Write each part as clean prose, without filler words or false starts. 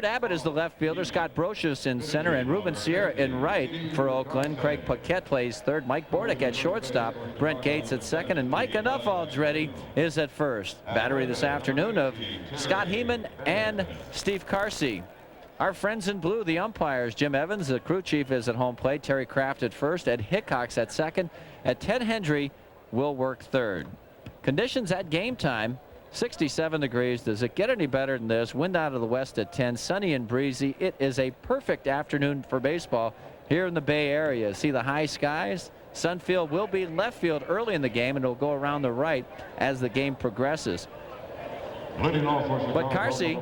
Bert Abbott is the left fielder. Scott Brocious in center, and Ruben Sierra in right for Oakland. Craig Paquette plays third. Mike Bordick at shortstop. Brent Gates at second, and Mike Enough-Aldready is at first. Battery this afternoon of Scott Heeman and Steve Carsey. Our friends in blue, the umpires. Jim Evans, the crew chief, is at home plate. Terry Kraft at first. Ed Hickox at second. And Ted Hendry will work third. Conditions at game time, 67 degrees. Does it get any better than this? Wind out of the west at 10, sunny and breezy. It is a perfect afternoon for baseball here in the Bay Area. See the high skies? Sunfield will be left field early in the game, and it'll go around the right as the game progresses. But Carsey,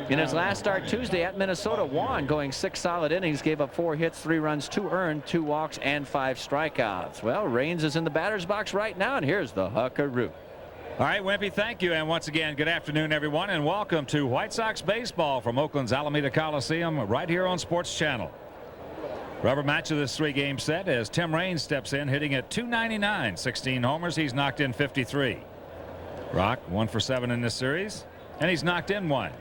in his last start Tuesday at Minnesota, won, going 6 solid innings, gave up 4 hits, 3 runs, 2 earned, 2 walks, and 5 strikeouts. Well, Raines is in the batter's box right now, and here's the Huckaroo. All right, Wimpy, thank you. And once again, good afternoon, everyone, and welcome to White Sox baseball from Oakland's Alameda Coliseum right here on Sports Channel. Rubber match of this 3-game set as Tim Raines steps in, hitting at .299, 16 homers. He's knocked in 53. Rock 1 for 7 in this series, and he's knocked in 1.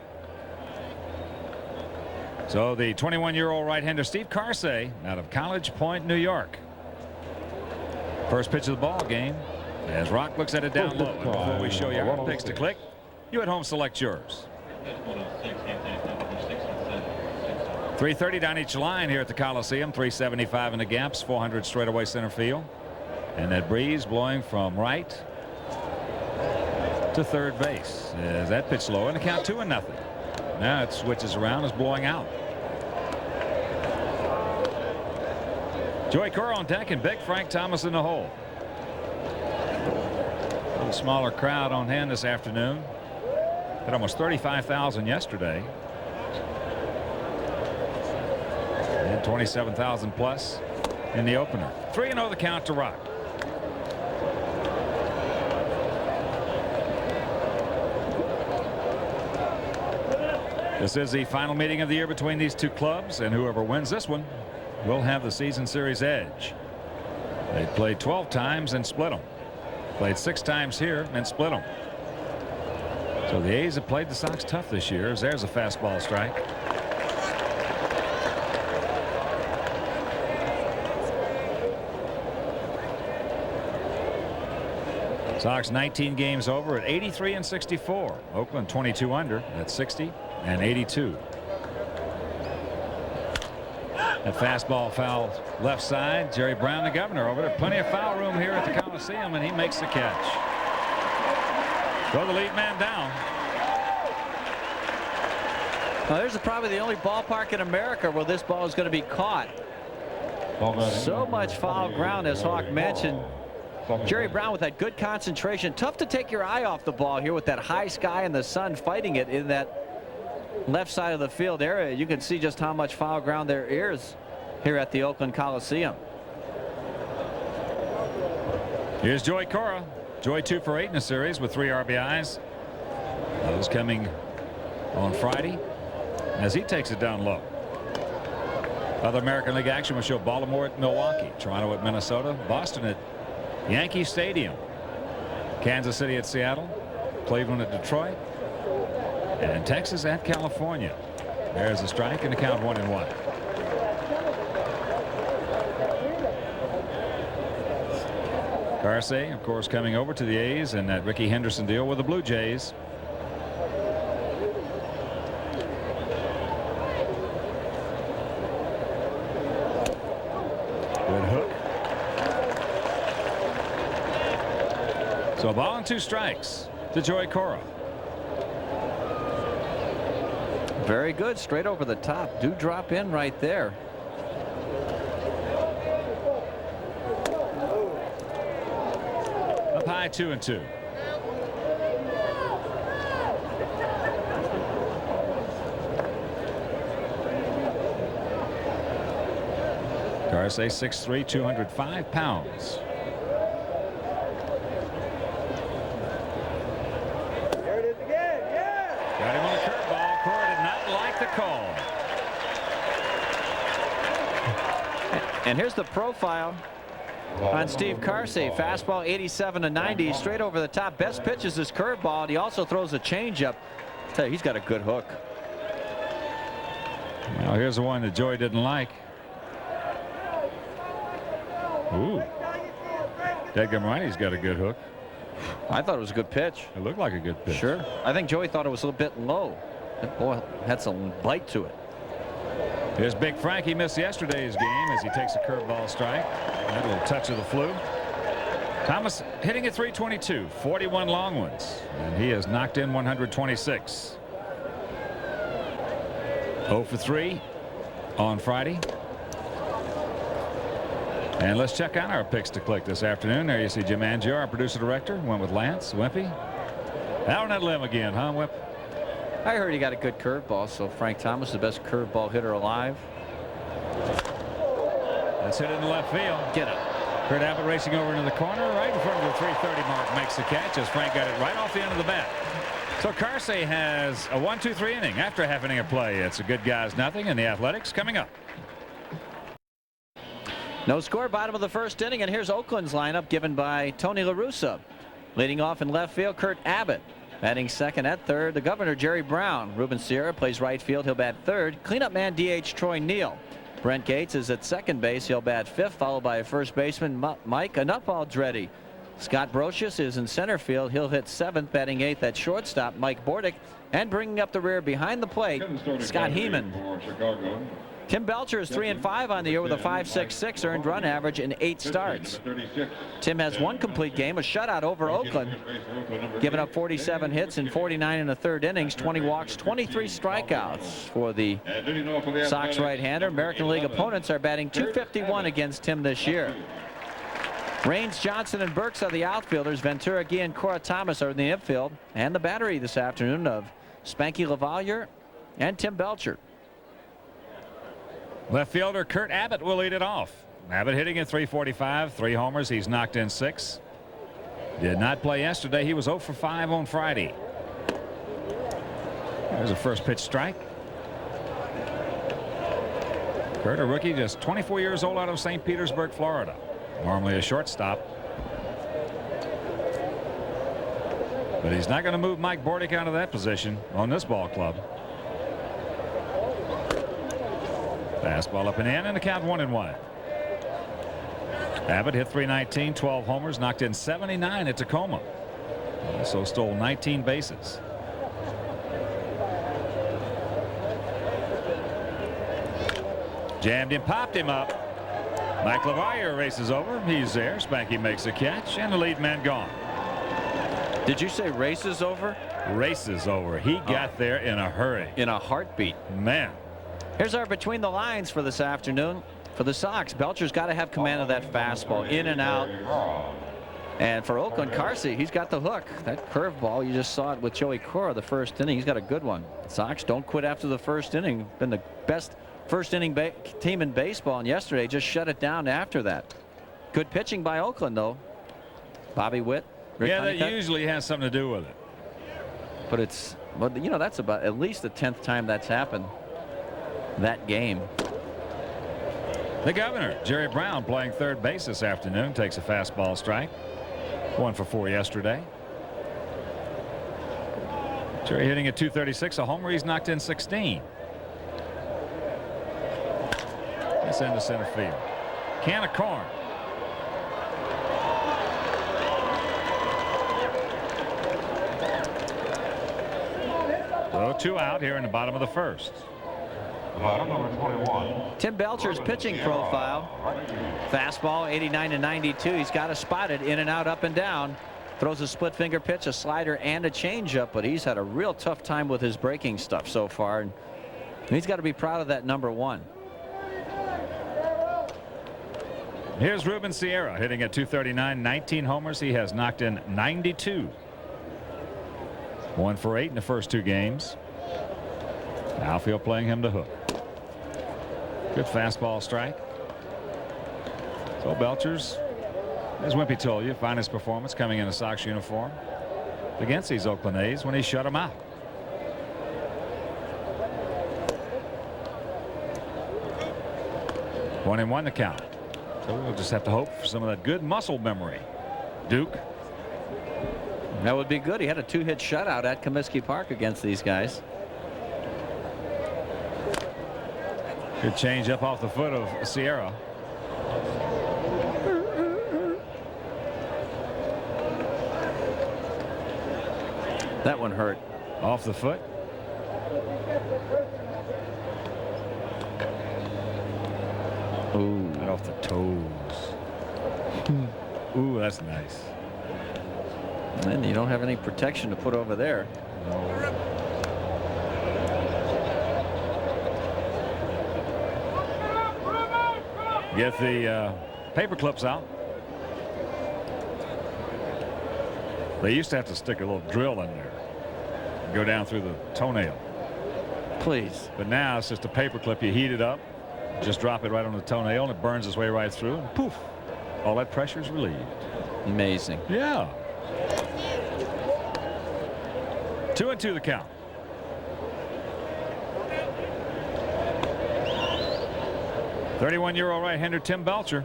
So the 21-year-old right-hander Steve Carsey out of College Point, New York. First pitch of the ball game as Rock looks at it down low. And before we show you our picks to click, you at home select yours. 330 down each line here at the Coliseum. 375 in the gaps, 400 straightaway center field, and that breeze blowing from right to third base as that pitch low, and the count 2-0. Now it switches around, is blowing out. Joey Cora on deck and Big Frank Thomas in the hole. A little smaller crowd on hand this afternoon. Had almost 35,000 yesterday. And 27,000 plus in the opener. 3-0 the count to Rock. This is the final meeting of the year between these two clubs, and whoever wins this one will have the season series edge. They played 12 times and split them. Played 6 times here and split them. So the A's have played the Sox tough this year. As there's a fastball strike. Sox 19 games over at 83 and 64. Oakland 22 under at 60 and 82. That fastball foul left side. Jerry Brown, the governor, over there. Plenty of foul room here at the Coliseum, and he makes the catch. Throw the lead man down. Well, there's probably the only ballpark in America where this ball is going to be caught. So much foul ground, as Hawk mentioned. Jerry Brown with that good concentration. Tough to take your eye off the ball here with that high sky and the sun fighting it in that left side of the field area. You can see just how much foul ground there is here at the Oakland Coliseum. Here's Joey Cora. Joey 2 for 8 in the series with 3 RBIs. Those coming on Friday as he takes it down low. Other American League action will show Baltimore at Milwaukee, Toronto at Minnesota, Boston at Yankee Stadium, Kansas City at Seattle, Cleveland at Detroit, and Texas at California. There's a strike and the count 1-1. Carsey, of course, coming over to the A's and that Ricky Henderson deal with the Blue Jays. Good hook. So a ball and 2 strikes to Joey Cora. Very good, straight over the top. Do drop in right there. Up high, 2-2. Carsey 6'3", 205 pounds. There it is again. Yeah. Got him on a curveball. Cora did not like the call. And here's the profile on Steve Carsey. Fastball 87 to 90, straight over the top. Best pitch is his curveball, and he also throws a changeup. Tell you, he's got a good hook. Now here's the one that Joey didn't like. Ooh. Dadgum right, he's got a good hook. I thought it was a good pitch. It looked like a good pitch. Sure. I think Joey thought it was a little bit low. That ball had some bite to it. Here's Big Frank. He missed yesterday's game as he takes a curveball strike. That little touch of the flu. Thomas hitting at .322, 41 long ones, and he has knocked in 126. 0 for 3 on Friday. And let's check out our picks to click this afternoon. There you see Jim Angio, our producer director, went with Lance Wimpy. Out on that limb again, huh, Wimp? I heard he got a good curveball, so Frank Thomas, the best curveball hitter alive. Let's hit it in the left field. Get it. Kurt Abbott racing over into the corner, right in front of the .330 mark, makes the catch as Frank got it right off the end of the bat. So Carsey has a 1-2-3 inning after a half inning of play. It's a good guys nothing, and the Athletics coming up. No score, bottom of the first inning, and here's Oakland's lineup given by Tony La Russa. Leading off in left field, Kurt Abbott. Batting second at third, the governor, Jerry Brown. Ruben Sierra plays right field. He'll bat third. Cleanup man, DH Troy Neal. Brent Gates is at second base. He'll bat fifth, followed by first baseman Mike Anupaldretti. Scott Brocious is in center field. He'll hit seventh, batting eighth at shortstop, Mike Bordick. And bringing up the rear behind the plate, Scott Heeman. Tim Belcher is 3-5 on the year with a .566 earned run average in 8 starts. Tim has one complete game, a shutout over Oakland, giving up 47 hits in 49 1/3 innings, 20 walks, 23 strikeouts for the Sox right-hander. American League opponents are batting .251 against Tim this year. Raines, Johnson, and Burks are the outfielders. Ventura, Guillen, and Cora Thomas are in the infield. And the battery this afternoon of Spanky LaValliere and Tim Belcher. Left fielder Kurt Abbott will lead it off. Abbott hitting at .345, 3 homers. He's knocked in 6. Did not play yesterday. He was 0 for 5 on Friday. There's a first pitch strike. Kurt, a rookie, just 24 years old, out of St. Petersburg, Florida. Normally a shortstop. But he's not going to move Mike Bordick out of that position on this ball club. Fastball up and in, and the count 1-1. Abbott hit .319, 12 homers, knocked in 79 at Tacoma. Also stole 19 bases. Jammed him, popped him up. Mike LaValliere races over. He's there. Spanky makes a catch, and the lead man gone. Did you say races over? Races over. He got there in a hurry. In a heartbeat. Man. Here's our between the lines for this afternoon. For the Sox, Belcher's got to have command of that fastball, in and out. And for Oakland, Carsey, he's got the hook. That curveball, you just saw it with Joey Cora the first inning. He's got a good one. Sox don't quit after the first inning. Been the best first inning team in baseball, and yesterday just shut it down after that. Good pitching by Oakland, though. Bobby Witt. Rick Honeycutt. That usually has something to do with it. But it's, well, you know, that's about at least the 10th time that's happened that game. The governor, Jerry Brown, playing third base this afternoon, takes a fastball strike. 1 for 4 yesterday. Jerry hitting at .236, a homer. He's knocked in 16. This into center field. Can of corn. So 2 out here in the bottom of the first. Number 21. Tim Belcher's pitching profile. Fastball 89-92. He's got to spot it in and out, up and down. Throws a split finger pitch, a slider, and a changeup, but he's had a real tough time with his breaking stuff so far. And he's got to be proud of that number 1. Here's Ruben Sierra hitting at .239, 19 homers. He has knocked in 92. 1 for 8 in the first 2 games. Outfield playing him to hook. Good fastball strike. So Belcher's, as Wimpy told you, finest performance coming in a Sox uniform against these Oakland A's when he shut them out. One and 1 the count. So we'll just have to hope for some of that good muscle memory. Duke. That would be good. He had a 2-hit shutout at Comiskey Park against these guys. Good change up off the foot of Sierra. That one hurt. Off the foot. Ooh. Right off the toes. Ooh, that's nice. And you don't have any protection to put over there. No. Get the paper clips out. They used to have to stick a little drill in there. Go down through the toenail. Please. But now it's just a paper clip. You heat it up. Just drop it right on the toenail and it burns its way right through. And poof. All that pressure is relieved. Amazing. Yeah. 2-2 the count. "31-year-old right-hander Tim Belcher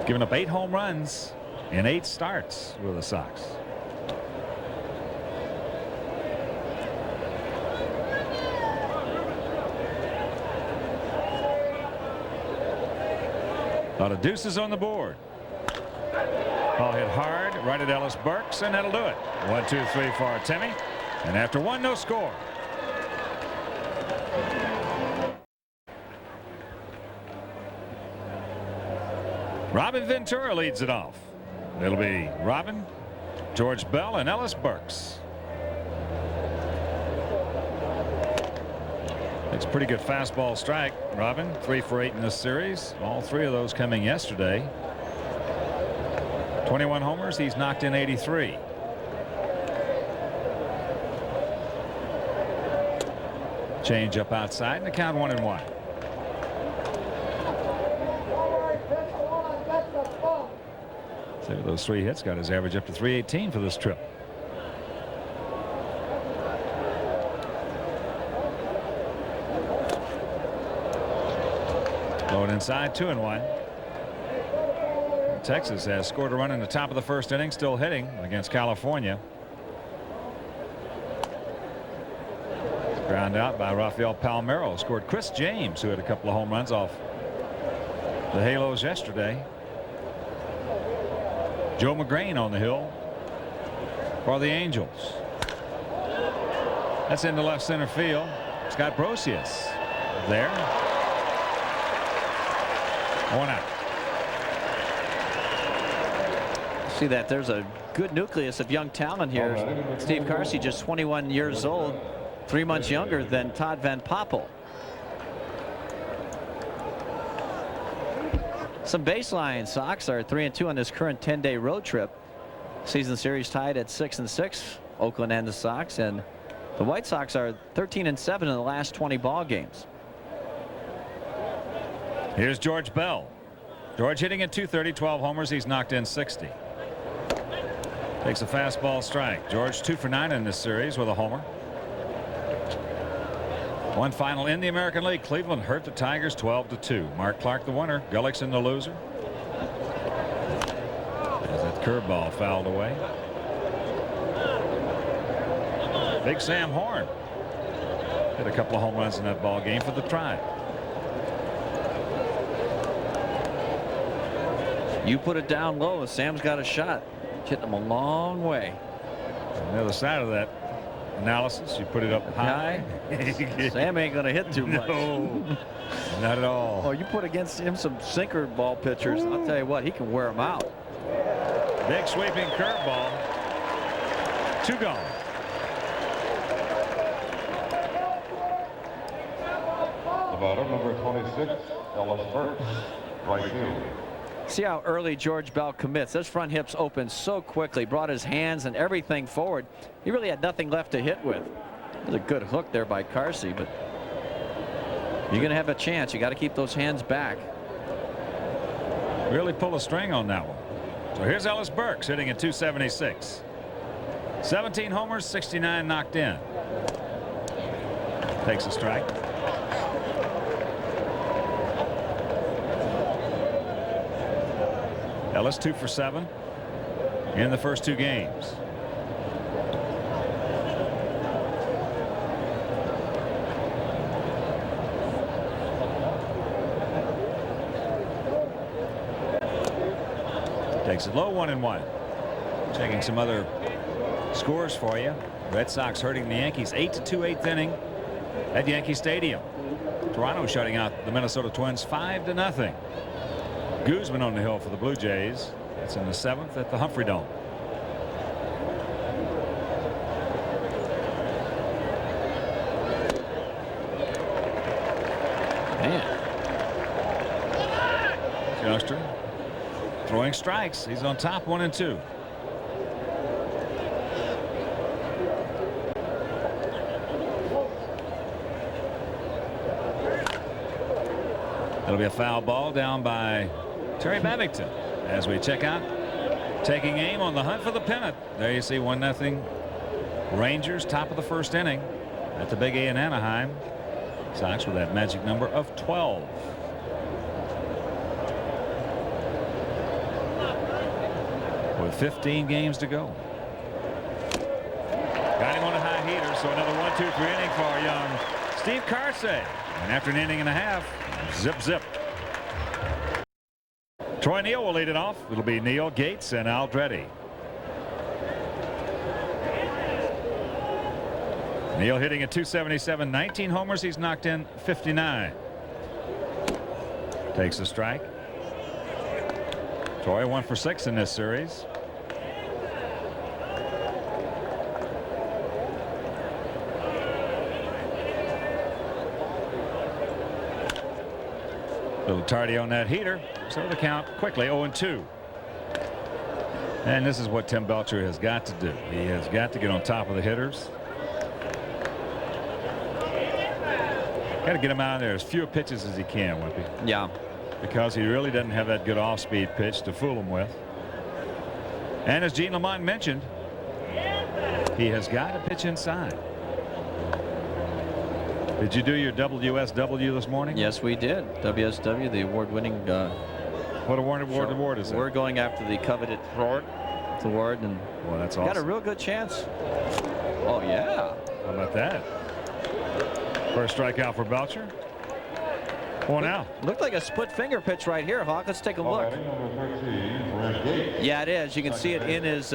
giving up 8 home runs in 8 starts with the Sox. A lot of deuces on the board. Ball hit hard right at Ellis Burks, and that'll do it. 1, 2, 3 for Timmy, and after 1, no score. Robin Ventura leads it off. It'll be Robin, George Bell, and Ellis Burks. It's a pretty good fastball strike. Robin 3 for 8 in this series. All 3 of those coming yesterday. 21 homers. He's knocked in 83. Change up outside and the count 1-1. So those 3 hits got his average up to 318 for this trip. Going inside, 2-1. Texas has scored a run in the top of the first inning, still hitting against California. Ground out by Rafael Palmeiro. Scored Chris James, who had a couple of home runs off the Halos yesterday. Joe McGrain on the hill for the Angels. That's into left center field. Scott Brosius there. 1 out. See that there's a good nucleus of young talent here. Steve Carsey, just 21 years old, 3 months younger than Todd Van Poppel. Some baseline. Sox are 3-2 on this current 10-day road trip. Season series tied at 6-6. Oakland and the Sox, and the White Sox are 13-7 in the last 20 ball games. Here's George Bell. George hitting at .230, 12 homers. He's knocked in 60. Takes a fastball strike. George 2 for 9 in this series with a homer. One final in the American League. Cleveland hurt the Tigers 12-2. Mark Clark the winner. Gullickson the loser. As that curveball fouled away. Big Sam Horn hit a couple of home runs in that ball game for the Tribe. You put it down low, Sam's got a shot. Hitting him a long way. On the other side of that analysis, you put it up high. Sam ain't going to hit too much. No, not at all. Oh, you put against him some sinker ball pitchers. I'll tell you what, he can wear them out. Big sweeping curveball. 2 gone. The batter, number 26, Ellis Burks, right field. See how early George Bell commits. Those front hips open so quickly. Brought his hands and everything forward. He really had nothing left to hit with. It was a good hook there by Carsey, but you're going to have a chance. You got to keep those hands back. Really pull a string on that one. So here's Ellis Burks hitting at .276. 17 homers, 69 knocked in. Takes a strike. Ellis 2 for 7 in the first 2 games. Takes it low, 1-1. Checking some other scores for you. Red Sox hurting the Yankees 8-2 eighth inning at Yankee Stadium. Toronto shutting out the Minnesota Twins 5-0. Guzman on the hill for the Blue Jays. It's in the 7th at the Humphrey Dome. Youngster throwing strikes. He's on top, 1-2. It'll be a foul ball down by Terry Babington as we check out. Taking aim on the hunt for the pennant. There you see 1-0 Rangers, top of the 1st inning at the Big A in Anaheim. Sox with that magic number of 12. With 15 games to go. Got him on a high heater, so another 1-2-3 inning for young Steve Carsey. And after an inning and a half, zip zip. Troy Neal will lead it off. It'll be Neal, Gates, and Aldretti. Neal hitting at .277, 19 homers. He's knocked in 59. Takes a strike. Troy 1 for 6 in this series. Little tardy on that heater, so the count quickly 0-2. And this is what Tim Belcher has got to do. He has got to get on top of the hitters. Got to get him out of there as few pitches as he can, Wimpy. Yeah. Because he really doesn't have that good off-speed pitch to fool him with. And as Gene Lamont mentioned, he has got to pitch inside. Did you do your WSW this morning? Yes, we did. WSW, the award-winning. What award is it? We're going after the coveted award, and well, that's awesome. Got a real good chance. Oh yeah. How about that? First strikeout for Belcher. One out. Looked like a split finger pitch right here, Hawk. Let's take a look. Yeah, it is. You can see it in his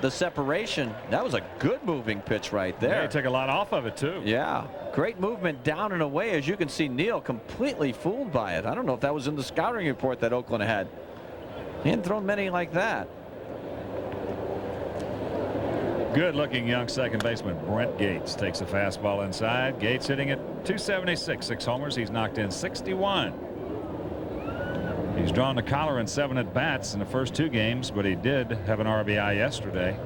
the separation. That was a good moving pitch right there. Yeah, he took a lot off of it too. Yeah, great movement down and away. As you can see, Neal completely fooled by it. I don't know if that was in the scouting report that Oakland had. He hadn't thrown many like that. Good looking young second baseman Brent Gates takes a fastball inside. Gates hitting at .276, 6 homers. He's knocked in 61. He's drawn the collar in 7 at bats in the first 2 games, but he did have an RBI yesterday.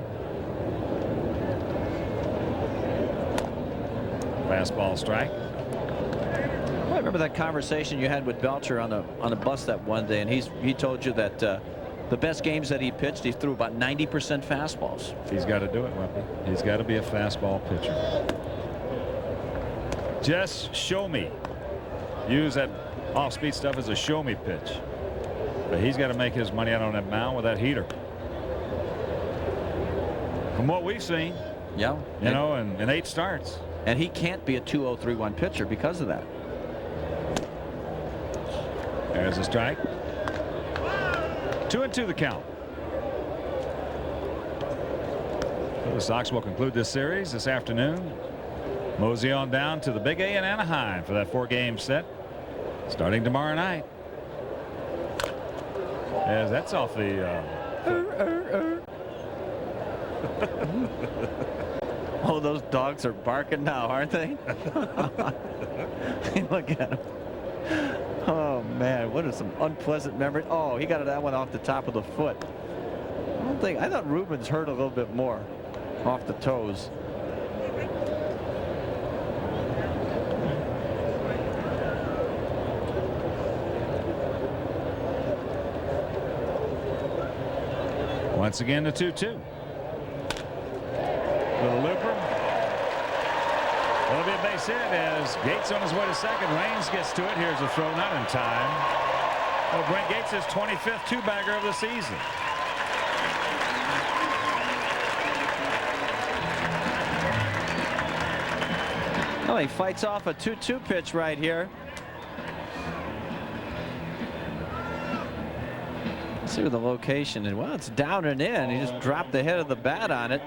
Fastball strike. Well, I remember that conversation you had with Belcher on a bus that one day, and he told you that the best games that he pitched, he threw about 90% fastballs. He's got to do it, Wimpy. He's got to be a fastball pitcher. Just show me. Use that off-speed stuff as a show me pitch. But he's got to make his money out on that mound with that heater. From what we've seen, yeah, you know, in 8 starts. And he can't be a 2-0-3-1 pitcher because of that. There's a strike. 2-2 the count. So the Sox will conclude this series this afternoon. Mosey on down to the Big A in Anaheim for that 4-game set starting tomorrow night. As that's off the Oh, those dogs are barking now, aren't they? Look at them. Oh man, what are some unpleasant memories. Oh, he got that one off the top of the foot. I thought Rubens hurt a little bit more off the toes. Once again, the 2-2. Little looper. It'll be a base hit as Gates on his way to second. Raines gets to it. Here's a throw, not in time. Oh, Brent Gates is 25th two-bagger of the season. Oh, he fights off a 2-2 pitch right here. See with the location, and well, it's down and in. He just dropped the head of the bat on it.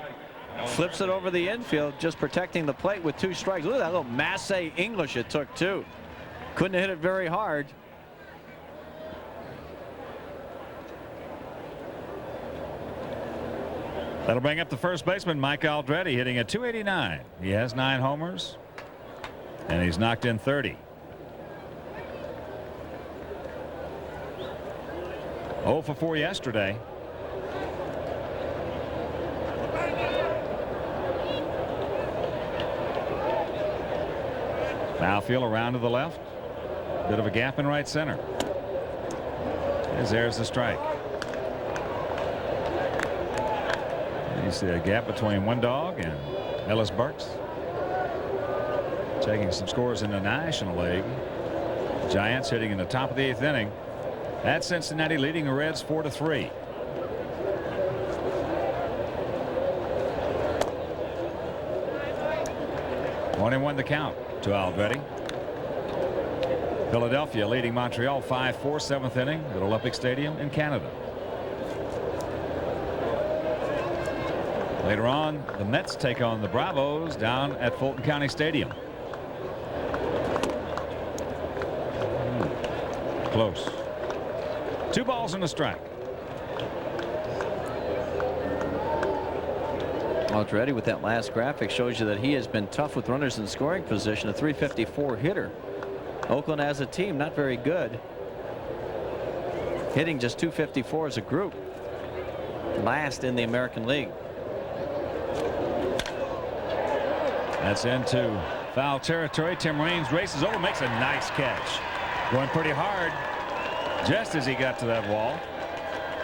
Flips it over the infield, just protecting the plate with 2 strikes. Look at that little Massey English it took, too. Couldn't hit it very hard. That'll bring up the first baseman, Mike Aldretti, hitting at .289. He has 9 homers, and he's knocked in 30. 0 for 4 yesterday. Foul around to the left. Bit of a gap in right center. As there's the strike. And you see a gap between Windog and Ellis Burks. Checking some scores in the National League. Giants hitting in the top of the 8th inning. At Cincinnati, leading the Reds 4-3. One and 1 the count to Aldretti. Philadelphia leading Montreal 5-4, 7th inning at Olympic Stadium in Canada. Later on, the Mets take on the Bravos down at Fulton County Stadium. Close. 2 balls and a strike. Aldretti with that last graphic shows you that he has been tough with runners in scoring position. A .354 hitter. Oakland as a team not very good. Hitting just .254 as a group. Last in the American League. That's into foul territory. Tim Raines races over, makes a nice catch. Going pretty hard just as he got to that wall.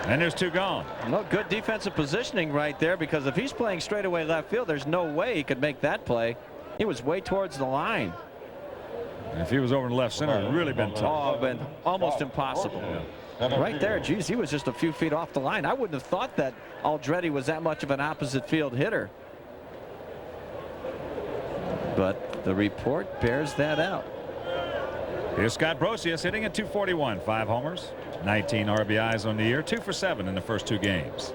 And there's 2 gone. No, good defensive positioning right there, because if he's playing straightaway left field, there's no way he could make that play. He was way towards the line. And if he was over in left center, it would really been tough. Oh, been almost impossible. Yeah. Right there, geez, he was just a few feet off the line. I wouldn't have thought that Aldretti was that much of an opposite field hitter. But the report bears that out. Here's Scott Brosius hitting at .241, 5 homers, 19 RBIs on the year, 2 for 7 in the first 2 games.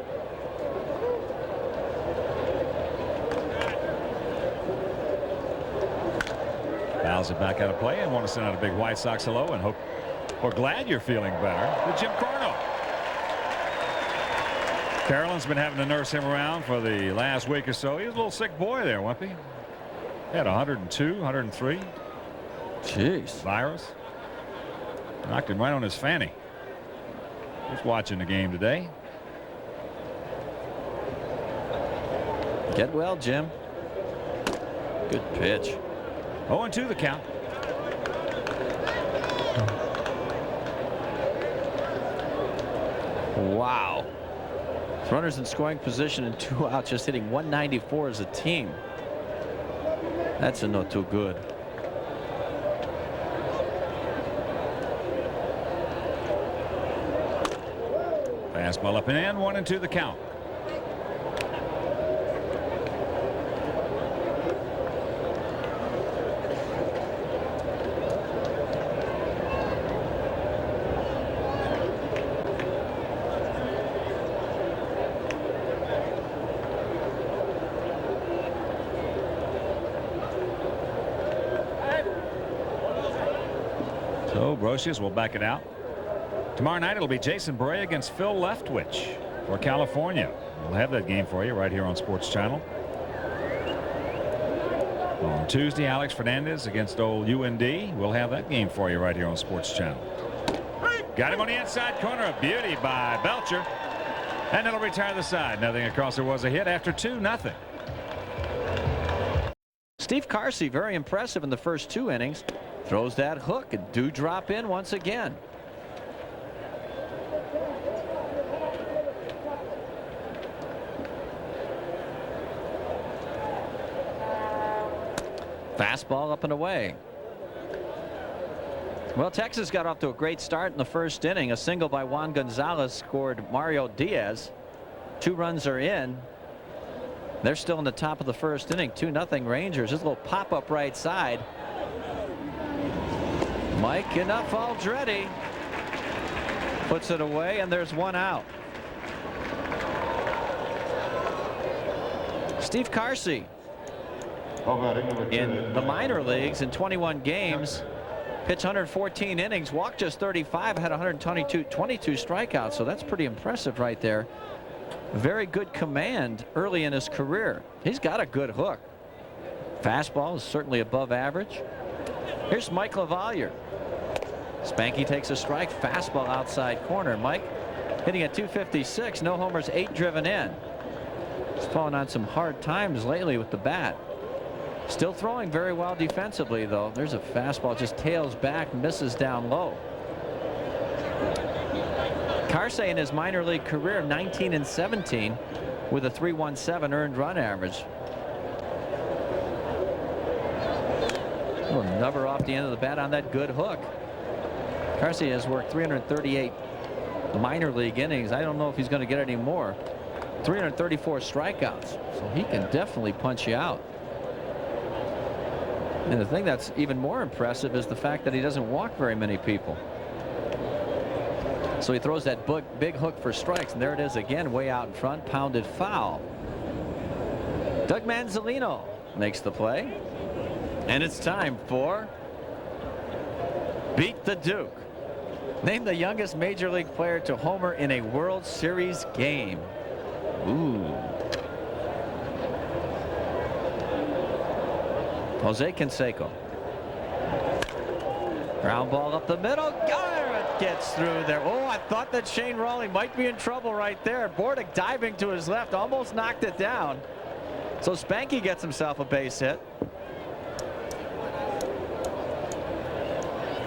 Fouls it back out of play, and want to send out a big White Sox hello and hope we're glad you're feeling better to Jim Corno. Carolyn's been having to nurse him around for the last week or so. He's a little sick boy there, Wimpy. He had 102, 103. Jeez. Virus. Knocked him right on his fanny. He's watching the game today. Get well, Jim. Good pitch. 0-2 the count. Wow. Runners in scoring position and 2 outs, just hitting .194 as a team. That's a no too good. Fastball up and in, 1-2 the count. So Brosius will back it out. Tomorrow night it'll be Jason Bray against Phil Leftwich for California. We'll have that game for you right here on Sports Channel. On Tuesday, Alex Fernandez against old UND. We'll have that game for you right here on Sports Channel. Got him on the inside corner. A beauty by Belcher. And it'll retire the side. Nothing across. There was a hit after 2-0. Steve Carsey, very impressive in the first 2 innings. Throws that hook and do drop in once again. Fastball up and away. Well, Texas got off to a great start in the first inning. A single by Juan Gonzalez scored Mario Diaz. 2 runs are in. They're still in the top of the first inning. 2-0 Rangers. This little pop up right side. Mike enough Aldretti. Puts it away, and there's one out. Steve Carsey, in the minor leagues in 21 games, pitched 114 innings, walked just 35, had 22 strikeouts. So that's pretty impressive right there. Very good command early in his career. He's got a good hook. Fastball is certainly above average. Here's Mike LaValliere. Spanky takes a strike. Fastball outside corner. Mike hitting at 256. No homers, 8 driven in. He's fallen on some hard times lately with the bat. Still throwing very well defensively, though. There's a fastball, just tails back, misses down low. Carsey in his minor league career, 19 and 17 with a 3.17 earned run average. Little nubber off the end of the bat on that good hook. Carsey has worked 338 minor league innings. I don't know if he's going to get any more. 334 strikeouts, so he can definitely punch you out. And the thing that's even more impressive is the fact that he doesn't walk very many people. So he throws that big hook for strikes, and there it is again, way out in front, pounded foul. Doug Manzolino makes the play, and it's time for Beat the Duke. Named the youngest major league player to homer in a World Series game. Ooh. Jose Canseco. Ground ball up the middle. It gets through there. Oh, I thought that Shane Rawling might be in trouble right there. Bordick diving to his left, almost knocked it down. So Spanky gets himself a base hit.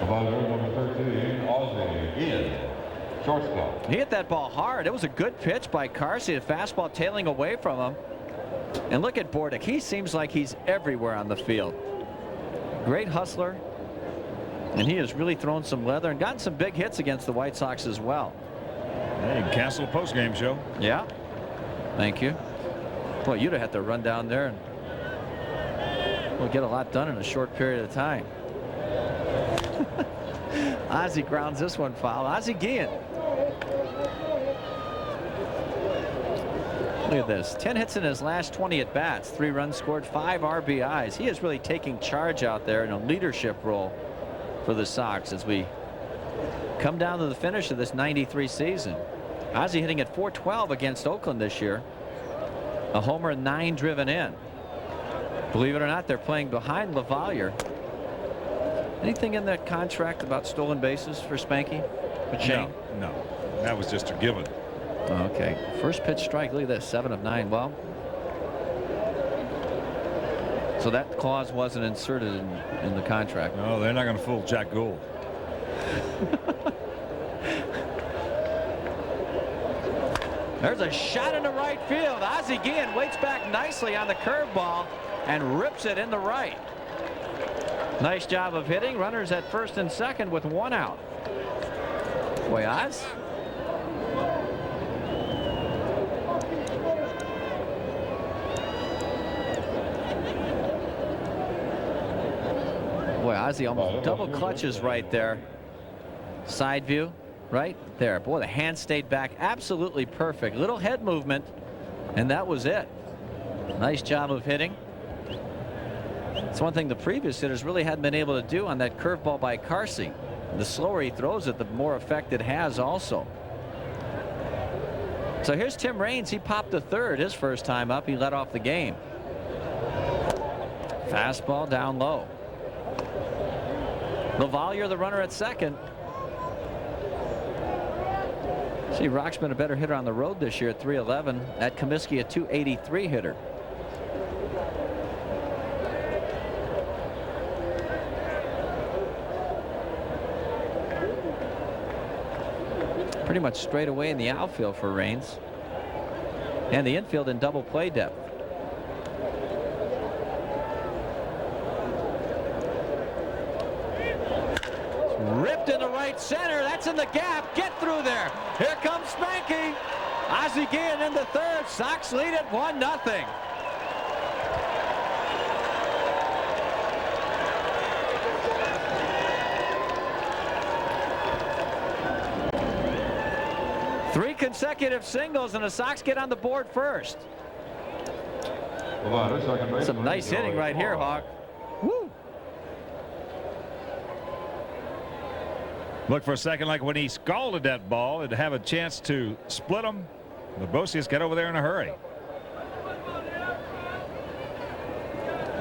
Number 13, Ozzie Guillen, shortstop. He hit that ball hard. It was a good pitch by Carsey. The fastball tailing away from him. And look at Bordick. He seems like he's everywhere on the field. Great hustler. And he has really thrown some leather and gotten some big hits against the White Sox as well. Hey, cancel a postgame show. Yeah. Thank you. Boy, you'd have had to run down there and we'll get a lot done in a short period of time. Ozzie grounds this one foul. Ozzie Guillen. Look at this. 10 hits in his last 20 at bats. 3 runs scored, 5 RBIs. He is really taking charge out there in a leadership role for the Sox as we come down to the finish of this 93 season. Ozzie hitting at .412 against Oakland this year. A homer and 9 driven in. Believe it or not, they're playing behind LaValliere. Anything in that contract about stolen bases for Spanky? No, that was just a given. Okay, first pitch strike. Look at this, 7 of 9. Well, so that clause wasn't inserted in the contract. No, they're not going to fool Jack Gould. There's a shot into right field. Ozzie Guillen waits back nicely on the curveball and rips it in the right. Nice job of hitting. Runners at first and second with 1 out. Boy, Oz. Boy, Ozzie almost double clutches right there. Side view right there. Boy, the hand stayed back absolutely perfect. Little head movement, and that was it. Nice job of hitting. It's one thing the previous hitters really hadn't been able to do on that curveball by Carsey. The slower he throws it, the more effect it has also. So here's Tim Raines. He popped to third his first time up. He led off the game. Fastball down low. LaValliere, the runner at second. See, Rock's been a better hitter on the road this year at .311. At Comiskey, a .283 hitter. Pretty much straight away in the outfield for Raines. And the infield in double play depth. Ripped into right center. That's in the gap. Get through there. Here comes Spanky. Ozzie Guillen in the third. Sox lead at 1-0. 3 consecutive singles, and the Sox get on the board first. Some nice hitting right here, Hawk. Woo. Look for a second like when he scalded that ball, it'd have a chance to split them. But Brosius got over there in a hurry.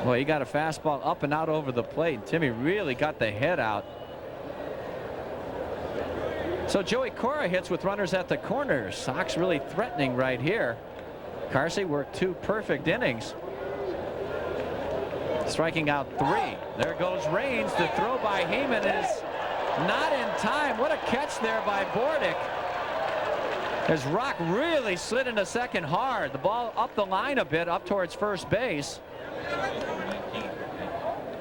Well, he got a fastball up and out over the plate. Timmy really got the head out. So Joey Cora hits with runners at the corners. Sox really threatening right here. Carsey worked 2 perfect innings. Striking out 3. There goes Raines. The throw by Heyman is not in time. What a catch there by Bordick. As Rock really slid into second hard. The ball up the line a bit, up towards first base.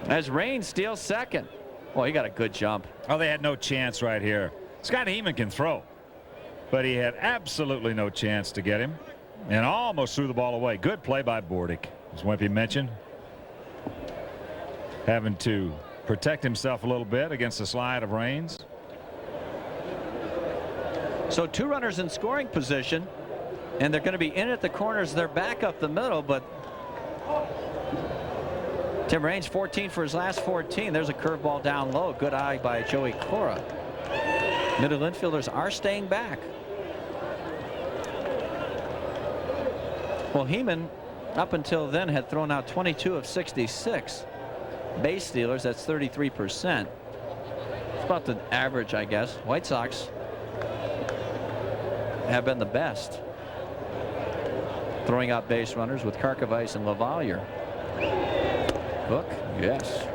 As Raines steals second. Well, he got a good jump. Oh, they had no chance right here. Scott Heyman can throw, but he had absolutely no chance to get him and almost threw the ball away. Good play by Bordick, as Wimpy mentioned. Having to protect himself a little bit against the slide of Raines. So 2 runners in scoring position, and they're going to be in at the corners. They're back up the middle, but Tim Raines 14 for his last 14. There's a curveball down low. Good eye by Joey Cora. Middle infielders are staying back. Well, Heyman up until then had thrown out 22 of 66 base stealers. That's 33%. It's about the average, I guess. White Sox have been the best throwing out base runners with Karkovice and LaValliere. Hook, yes.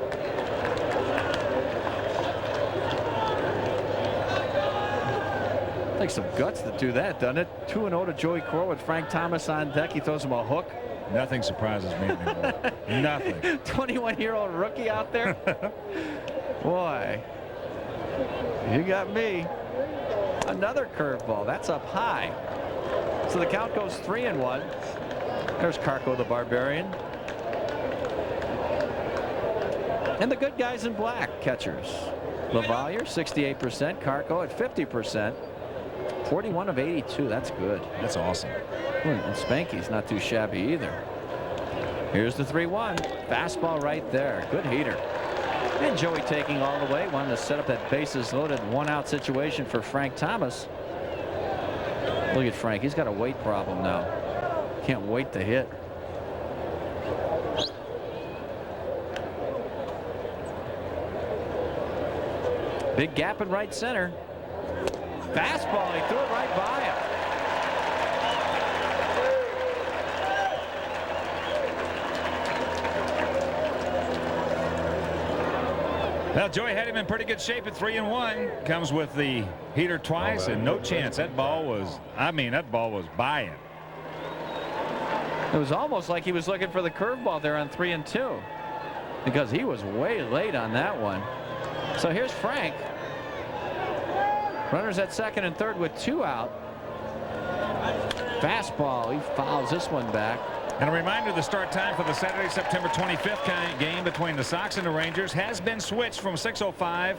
Takes some guts to do that, doesn't it? 2-0 to Joey Cora with Frank Thomas on deck. He throws him a hook. Nothing surprises me anymore. Nothing. 21-year-old rookie out there. Boy, you got me. Another curveball. That's up high. So the count goes 3-1. There's Carco the Barbarian. And the good guys in black catchers. LaValliere 68%. Carco at 50%. 41 of 82. That's good. That's awesome. And Spanky's not too shabby either. Here's the 3-1. Fastball right there. Good heater. And Joey taking all the way. Wanted to set up that bases loaded 1-out situation for Frank Thomas. Look at Frank. He's got a weight problem now. Can't wait to hit. Big gap in right center. Fastball. He threw it right by him. Well, Joey had him in pretty good shape at 3-1. Comes with the heater twice and no chance. That ball was, that ball was by him. It was almost like he was looking for the curveball there on 3-2 because he was way late on that one. So here's Frank. Runners at second and third with 2 out. Fastball. He fouls this one back. And a reminder, the start time for the Saturday, September 25th game between the Sox and the Rangers has been switched from 6:05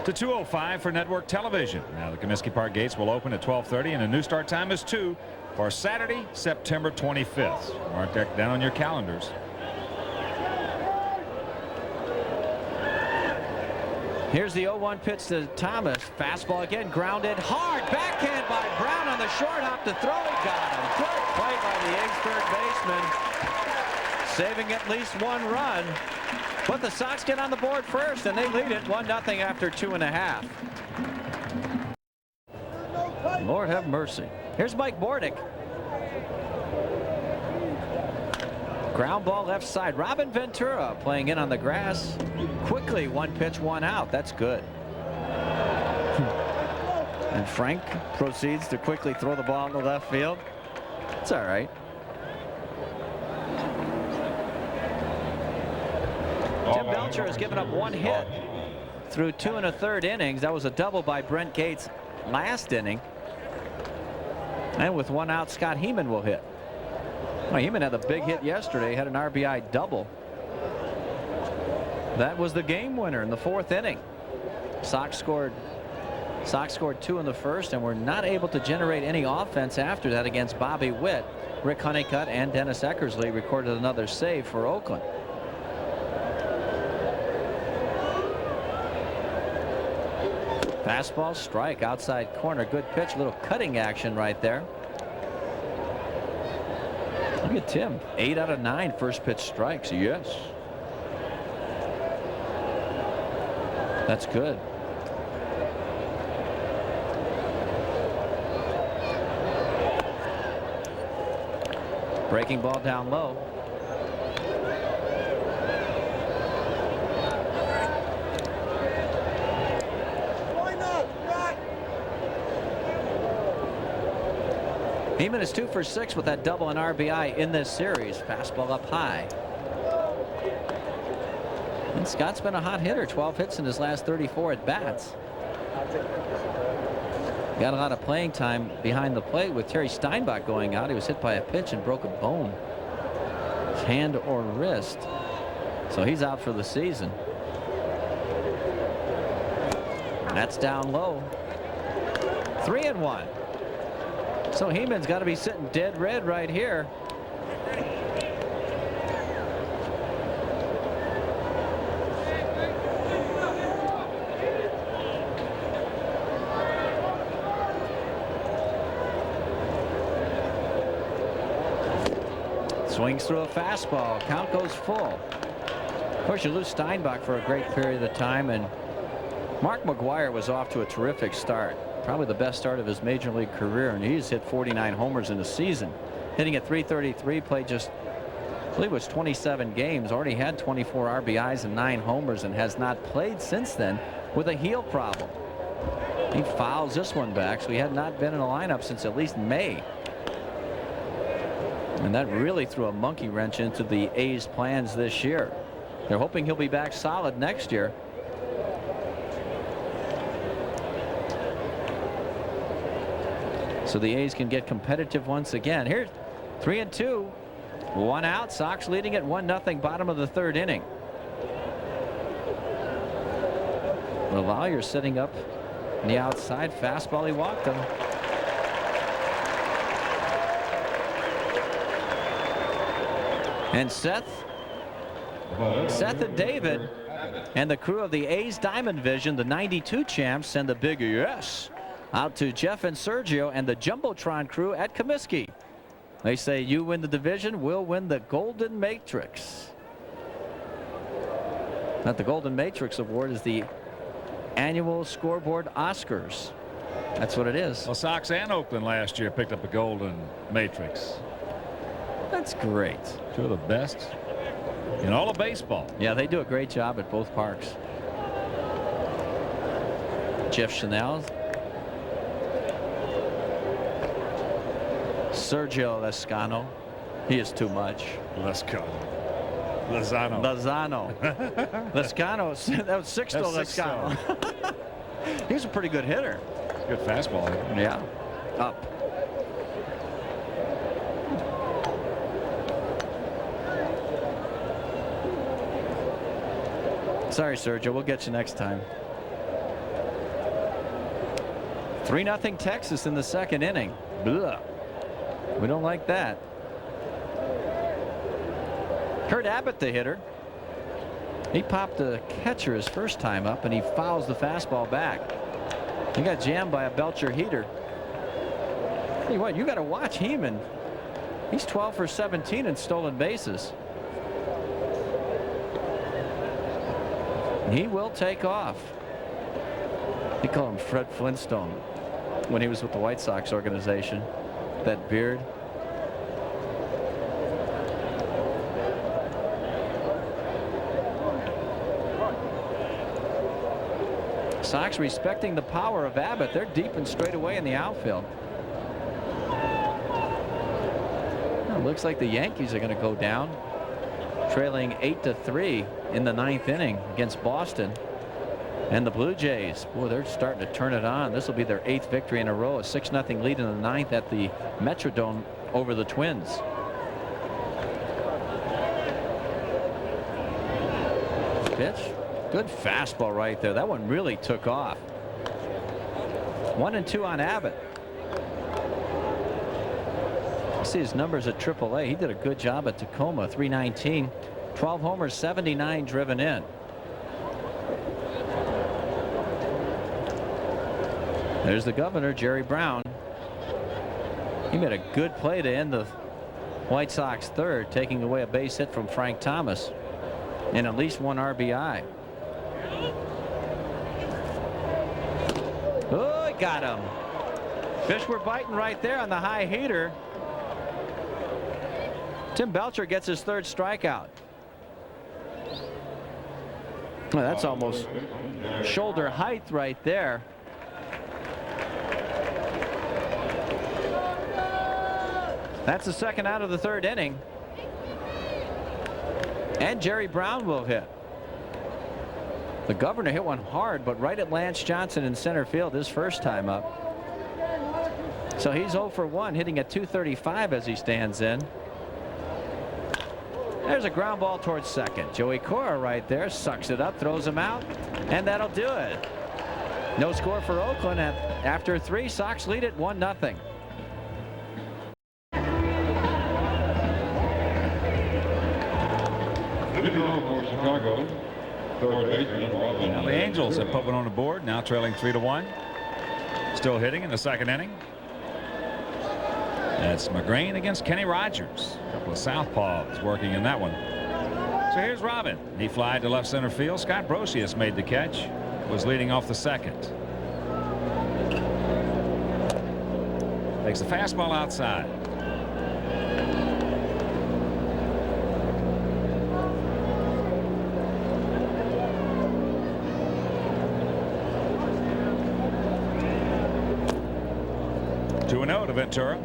to 2:05 for network television. Now the Comiskey Park gates will open at 12:30 and the new start time is 2 for Saturday, September 25th. Mark that down on your calendars. Here's the 0-1 pitch to Thomas. Fastball again, grounded hard. Backhand by Brown on the short hop to throw. He got him. Good play by the A's third baseman, saving at least 1 run. But the Sox get on the board first, and they lead it 1-0 after 2.5. Lord have mercy. Here's Mike Bordick. Ground ball left side. Robin Ventura playing in on the grass. Quickly 1 pitch, 1 out. That's good. And Frank proceeds to quickly throw the ball in the left field. It's all right. Tim Belcher has given up 1 hit through 2 1/3 innings. That was a double by Brent Gates last inning. And with 1 out, Scott Heyman will hit. Well, Heyman had a big hit yesterday, had an RBI double. That was the game winner in the 4th inning. Sox scored Sox scored 2 in the first and were not able to generate any offense after that against Bobby Witt. Rick Honeycutt and Dennis Eckersley recorded another save for Oakland. Fastball strike outside corner. Good pitch. Little cutting action right there. Look at Tim. 8 out of 9 first pitch strikes. Yes. That's good. Breaking ball down low. Heeman is 2 for 6 with that double and RBI in this series. Fastball up high. And Scott's been a hot hitter. 12 hits in his last 34 at bats. Got a lot of playing time behind the plate with Terry Steinbach going out. He was hit by a pitch and broke a bone, his hand or wrist. So he's out for the season. That's down low. 3-1. So Heeman's got to be sitting dead red right here. Swings through a fastball. Count goes full. Of course, you lose Steinbach for a great period of time, and Mark McGwire was off to a terrific start. Probably the best start of his major league career, and he's hit 49 homers in a season. Hitting at .333, played just, I believe it was 27 games, already had 24 RBIs and 9 homers, and has not played since then with a heel problem. He fouls this one back, so he had not been in the lineup since at least May. And that really threw a monkey wrench into the A's plans this year. They're hoping he'll be back solid next year. So the A's can get competitive once again. Here's 3-2. 1 out. Sox leading at 1-0, bottom of the 3rd inning. LaValliere setting up on the outside. Fastball, he walked him. And Seth and David and the crew of the A's Diamond Vision, the '92 champs, send the big yes out to Jeff and Sergio and the Jumbotron crew at Comiskey. They say, you win the division, we'll win the Golden Matrix. Now, the Golden Matrix Award is the annual scoreboard Oscars. That's what it is. Well, Sox and Oakland last year picked up a Golden Matrix. That's great. 2 of the best in all of baseball. Yeah, they do a great job at both parks. Jeff Chanel. Sergio Lescano. He is too much. Lozano. Lescano. That was Sixto Lescano. He was a pretty good hitter. Good fastball. Yeah. Up. Sorry, Sergio. We'll get you next time. 3-0 Texas in the 2nd inning. Blah. We don't like that. Kurt Abbott, the hitter. He popped the catcher his first time up, and he fouls the fastball back. He got jammed by a Belcher heater. Tell you what, you got to watch Heeman. He's 12 for 17 in stolen bases. He will take off. They call him Fred Flintstone when he was with the White Sox organization. That beard. Sox respecting the power of Abbott. They're deep and straight away in the outfield. It looks like the Yankees are going to go down, trailing 8-3 in the 9th inning against Boston. And the Blue Jays, boy, they're starting to turn it on. This will be their 8th victory in a row, a 6-0 lead in the 9th at the Metrodome over the Twins. Pitch. Good fastball right there. That one really took off. 1 and 2 on Abbott. See his numbers at AAA. He did a good job at Tacoma. 319, 12 homers, 79 driven in. There's the governor, Jerry Brown. He made a good play to end the White Sox third, taking away a base hit from Frank Thomas and at least 1 RBI. Oh, he got him. Fish were biting right there on the high heater. Tim Belcher gets his 3rd strikeout. Well, that's almost shoulder height right there. That's the 2nd out of the 3rd inning. And Jerry Brown will hit. The governor hit one hard, but right at Lance Johnson in center field his first time up. So he's 0 for 1, hitting at .235 as he stands in. There's a ground ball towards second. Joey Cora right there sucks it up, throws him out, and that'll do it. No score for Oakland. After 3, Sox lead it 1-0. Chicago. Now the Angels have put one on the board, now trailing 3-1. Still hitting in the 2nd inning. That's McGrain against Kenny Rogers. A couple of southpaws working in that one. So here's Robin. He flied to left center field. Scott Brosius made the catch. Was leading off the 2nd. Takes the fastball outside. Two and 0 to Ventura.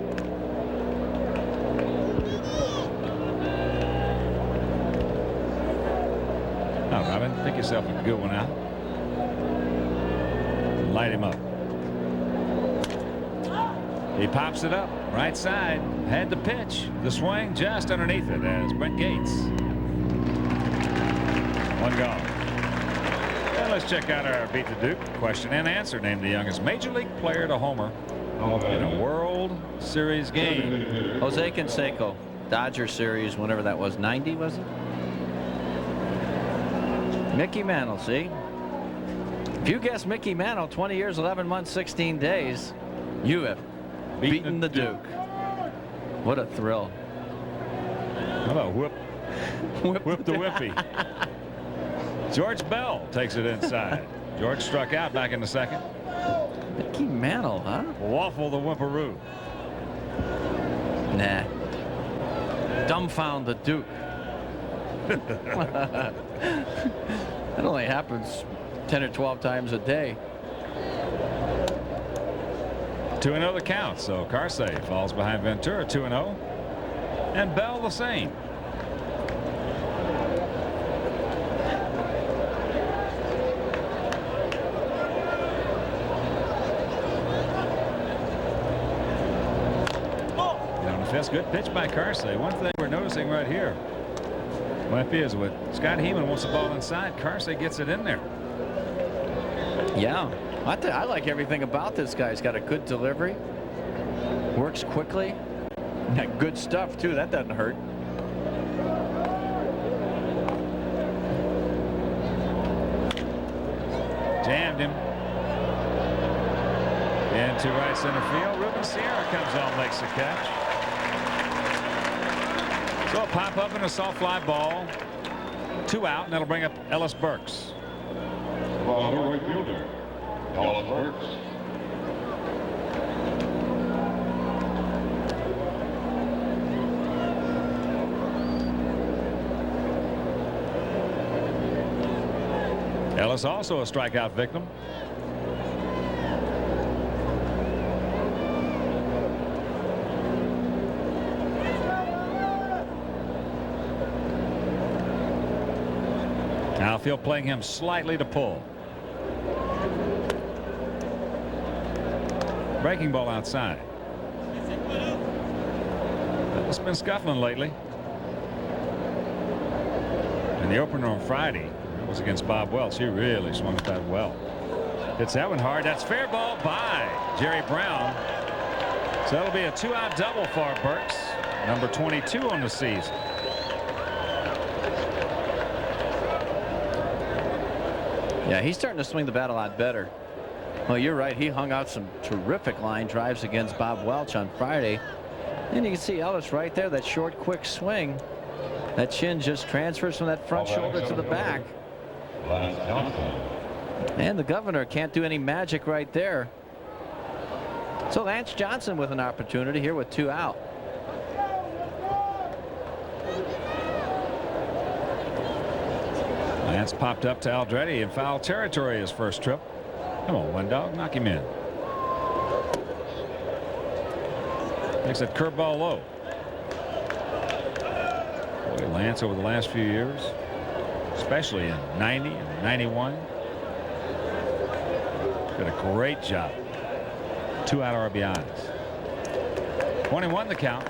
Now, Robin, pick yourself a good one out. Light him up. He pops it up right side. Had the pitch. The swing just underneath it as Brent Gates. 1 gone. And let's check out our Beat the Duke question and answer. Name the youngest major league player to homer in a World Series game. Jose Canseco, Dodger series, whenever that was, 90 was it? Mickey Mantle, see? If you guess Mickey Mantle, 20 years, 11 months, 16 days, you have beaten the Duke. What a thrill. How about whip the Wimpy? George Bell takes it inside. George struck out back in the 2nd. Mickey Mantle, huh? Waffle the Whimperoo. Nah. Dumbfound the Duke. That only happens 10 or 12 times a day. 2-0 the count. So Carsey falls behind Ventura 2-0. And Bell the same. That's good pitch by Carsey. One thing we're noticing right here, Wimpy, is what Scott Heeman wants the ball inside. Carsey gets it in there. Yeah, I like everything about this guy. He's got a good delivery, works quickly, got good stuff too. That doesn't hurt. Jammed him into right center field. Ruben Sierra comes on, makes the catch. So a pop up and a soft fly ball. 2 out, and that'll bring up Ellis Burks. Right fielder, Ellis Burks. Ellis also a strikeout victim. Outfield playing him slightly to pull. Breaking ball outside. It's been scuffling lately. And the opener on Friday was against Bob Welch. He really swung at that well. Hits that one hard. That's fair ball by Jerry Brown. So that'll be a 2-out double for Burks, number 22 on the season. Yeah, he's starting to swing the bat a lot better. Well, you're right. He hung out some terrific line drives against Bob Welch on Friday. And you can see Ellis right there, that short, quick swing. That chin just transfers from that front shoulder to the back. And the governor can't do any magic right there. So Lance Johnson with an opportunity here with 2 out. Lance popped up to Aldretti in foul territory his first trip. Come on, one dog, knock him in. Makes that curveball low. Boy, Lance over the last few years, especially in 90 and 91, did a great job. 2-out RBIs. 21 the count.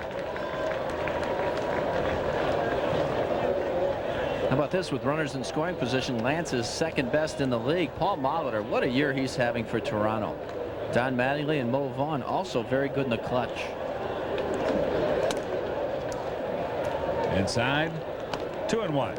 How about this? With runners in scoring position, Lance is second best in the league. Paul Molitor, what a year he's having for Toronto. Don Mattingly and Mo Vaughn also very good in the clutch. Inside, 2-1.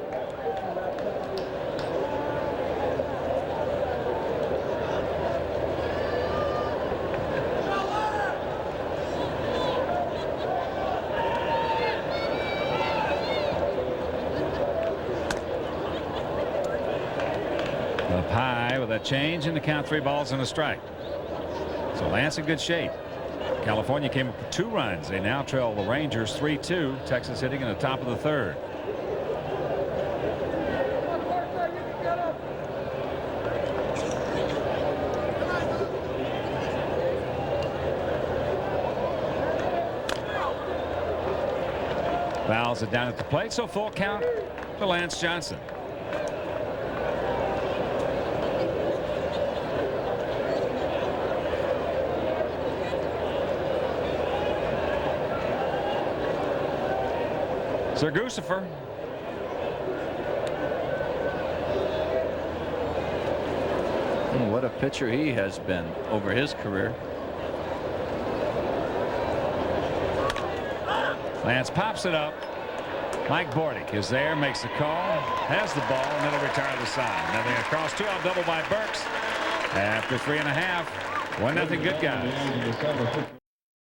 Up high with a change in the count, 3 balls and a strike. So Lance in good shape. California came up with 2 runs. They now trail the Rangers 3-2. Texas hitting in the top of the 3rd. Fouls it down at the plate, so full count to Lance Johnson. Sir Gucifer. What a pitcher he has been over his career. Lance pops it up. Mike Bordick is there, makes the call, has the ball, and then he'll retire the side. Nothing across, 2-out double by Burks. After 3.5, 1-0 good guys.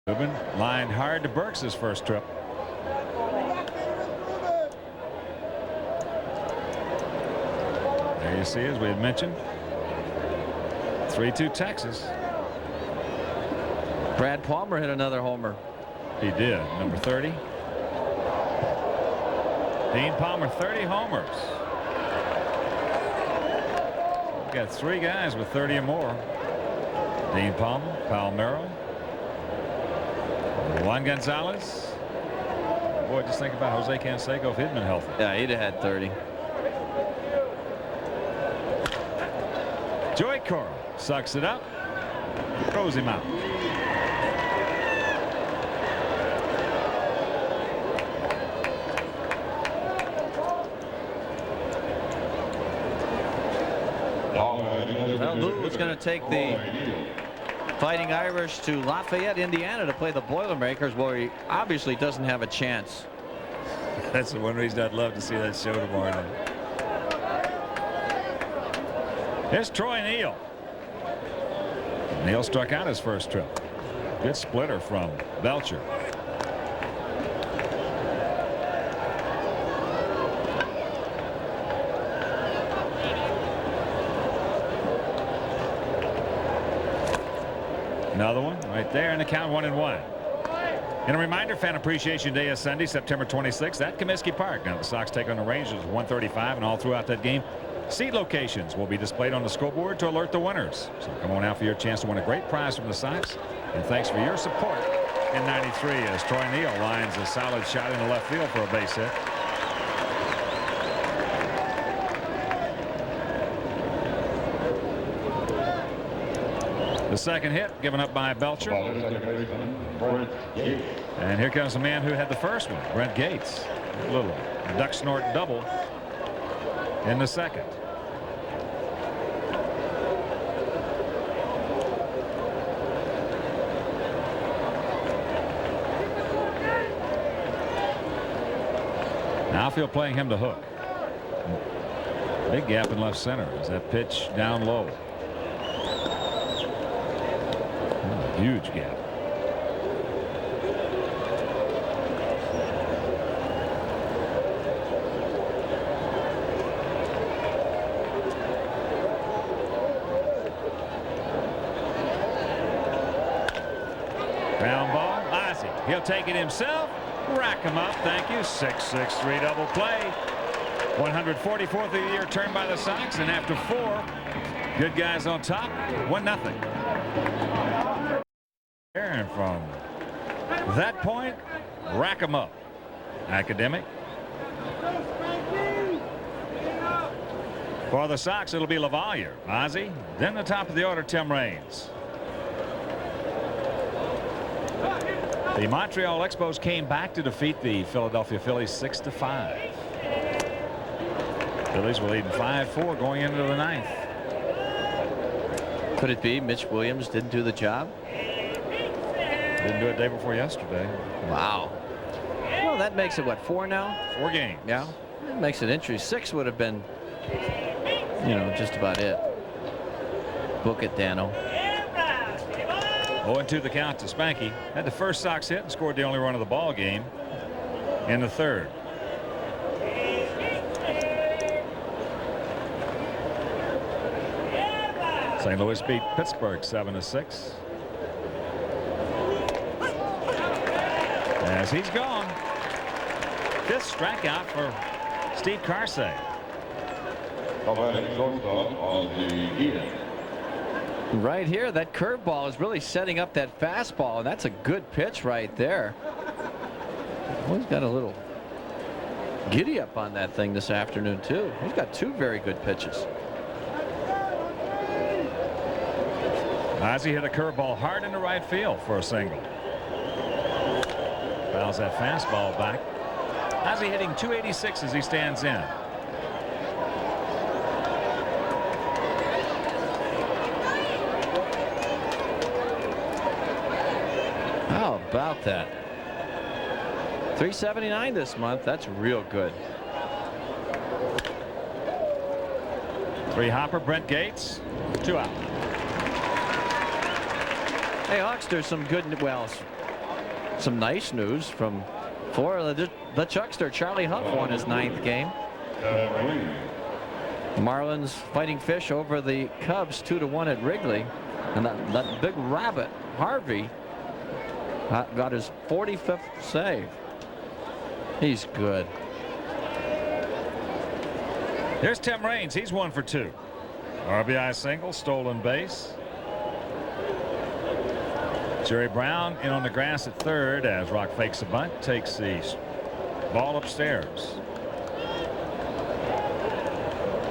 Rubin lined hard to Burks his first trip. There you see, as we had mentioned, 3-2 Texas. Brad Palmer hit another homer. He did, number 30. Dean Palmer, 30 homers. We've got 3 guys with 30 or more. Dean Palmer, Palmeiro, Juan Gonzalez. Boy, just think about Jose Canseco if he'd been healthy. Yeah, he'd have had 30. Joey Cora sucks it up, throws him out. Well, Lou is going to take the Fighting Irish to Lafayette, Indiana to play the Boilermakers, where he obviously doesn't have a chance. That's the one reason I'd love to see that show tomorrow night. Here's Troy Neal. Neal struck out his first trip. Good splitter from Belcher. Another one right there, and the count 1-1. And a reminder, Fan Appreciation Day is Sunday, September 26th at Comiskey Park. Now the Sox take on the Rangers at 1:35, and all throughout that game, seat locations will be displayed on the scoreboard to alert the winners. So come on out for your chance to win a great prize from the Sox. And thanks for your support in '93 as Troy Neal lines a solid shot in the left field for a base hit. The second hit given up by Belcher. And here comes the man who had the first one, Brent Gates. A little duck snort double in the second. outfield playing him to hook. Big gap in left center as that pitch down low. Huge gap. Ground ball. Ozzie. He'll take it himself. Rack him up. Thank you. 6-6-3 double play. 144th of the year turn by the Sox, and after 4 good guys on top, 1-0. And from that point, rack him up. Academic. For the Sox, it'll be LaValliere, Ozzie, then the top of the order, Tim Raines. The Montreal Expos came back to defeat the Philadelphia Phillies 6-5. Phillies were leading 5-4 going into the 9th. Could it be Mitch Williams didn't do the job? Didn't do it day before yesterday. Wow. Well, that makes it what, 4 now? 4 games. Yeah. That makes it interesting. 6 would have been, you know, just about it. Book it, Dano. 0-2 the count to Spanky. Had the first Sox hit and scored the only run of the ball game in the 3rd. St. Louis beat Pittsburgh 7-6. As he's gone. 5th strikeout for Steve Carsey. Right here, that curveball is really setting up that fastball, and that's a good pitch right there. Well, he's got a little giddy up on that thing this afternoon too. He's got 2 very good pitches. Ozzie hit a curveball hard into right field for a single. Fouls that fastball back. Ozzie hitting .286 as he stands in. How about that? 379 this month. That's real good. 3 hopper, Brent Gates, 2 out. Hey, Hawks, there's some good, well, some nice news from Florida. The Chuckster, Charlie Huff, won his 9th game. Marlins fighting fish over the Cubs 2-1 at Wrigley. And that big rabbit, Harvey, got his 45th save. He's good. Here's Tim Raines. He's 1 for 2. RBI single, stolen base. Jerry Brown in on the grass at 3rd as Rock fakes a bunt, takes the ball upstairs.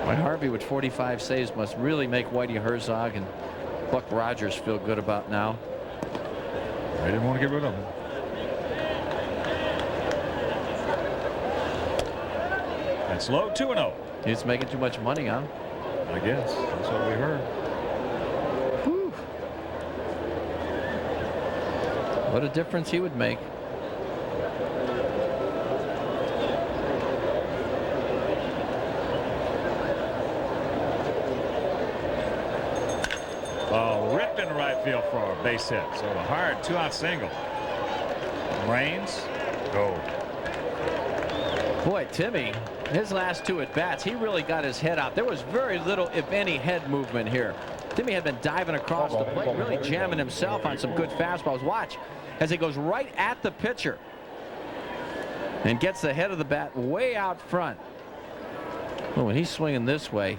Well, Harvey with 45 saves must really make Whitey Herzog and Buck Rogers feel good about now. They didn't want to get rid of him. That's low, 2-0. He's making too much money, huh? I guess that's what we heard. Whew. What a difference he would make. Ball ripped into right field for a base hit. So a hard 2-out single. Raines, go. Boy, Timmy, his last 2 at bats, he really got his head out. There was very little, if any, head movement here. Timmy had been diving across the plate, really jamming himself on some good fastballs. Watch as he goes right at the pitcher and gets the head of the bat way out front. Well, when he's swinging this way,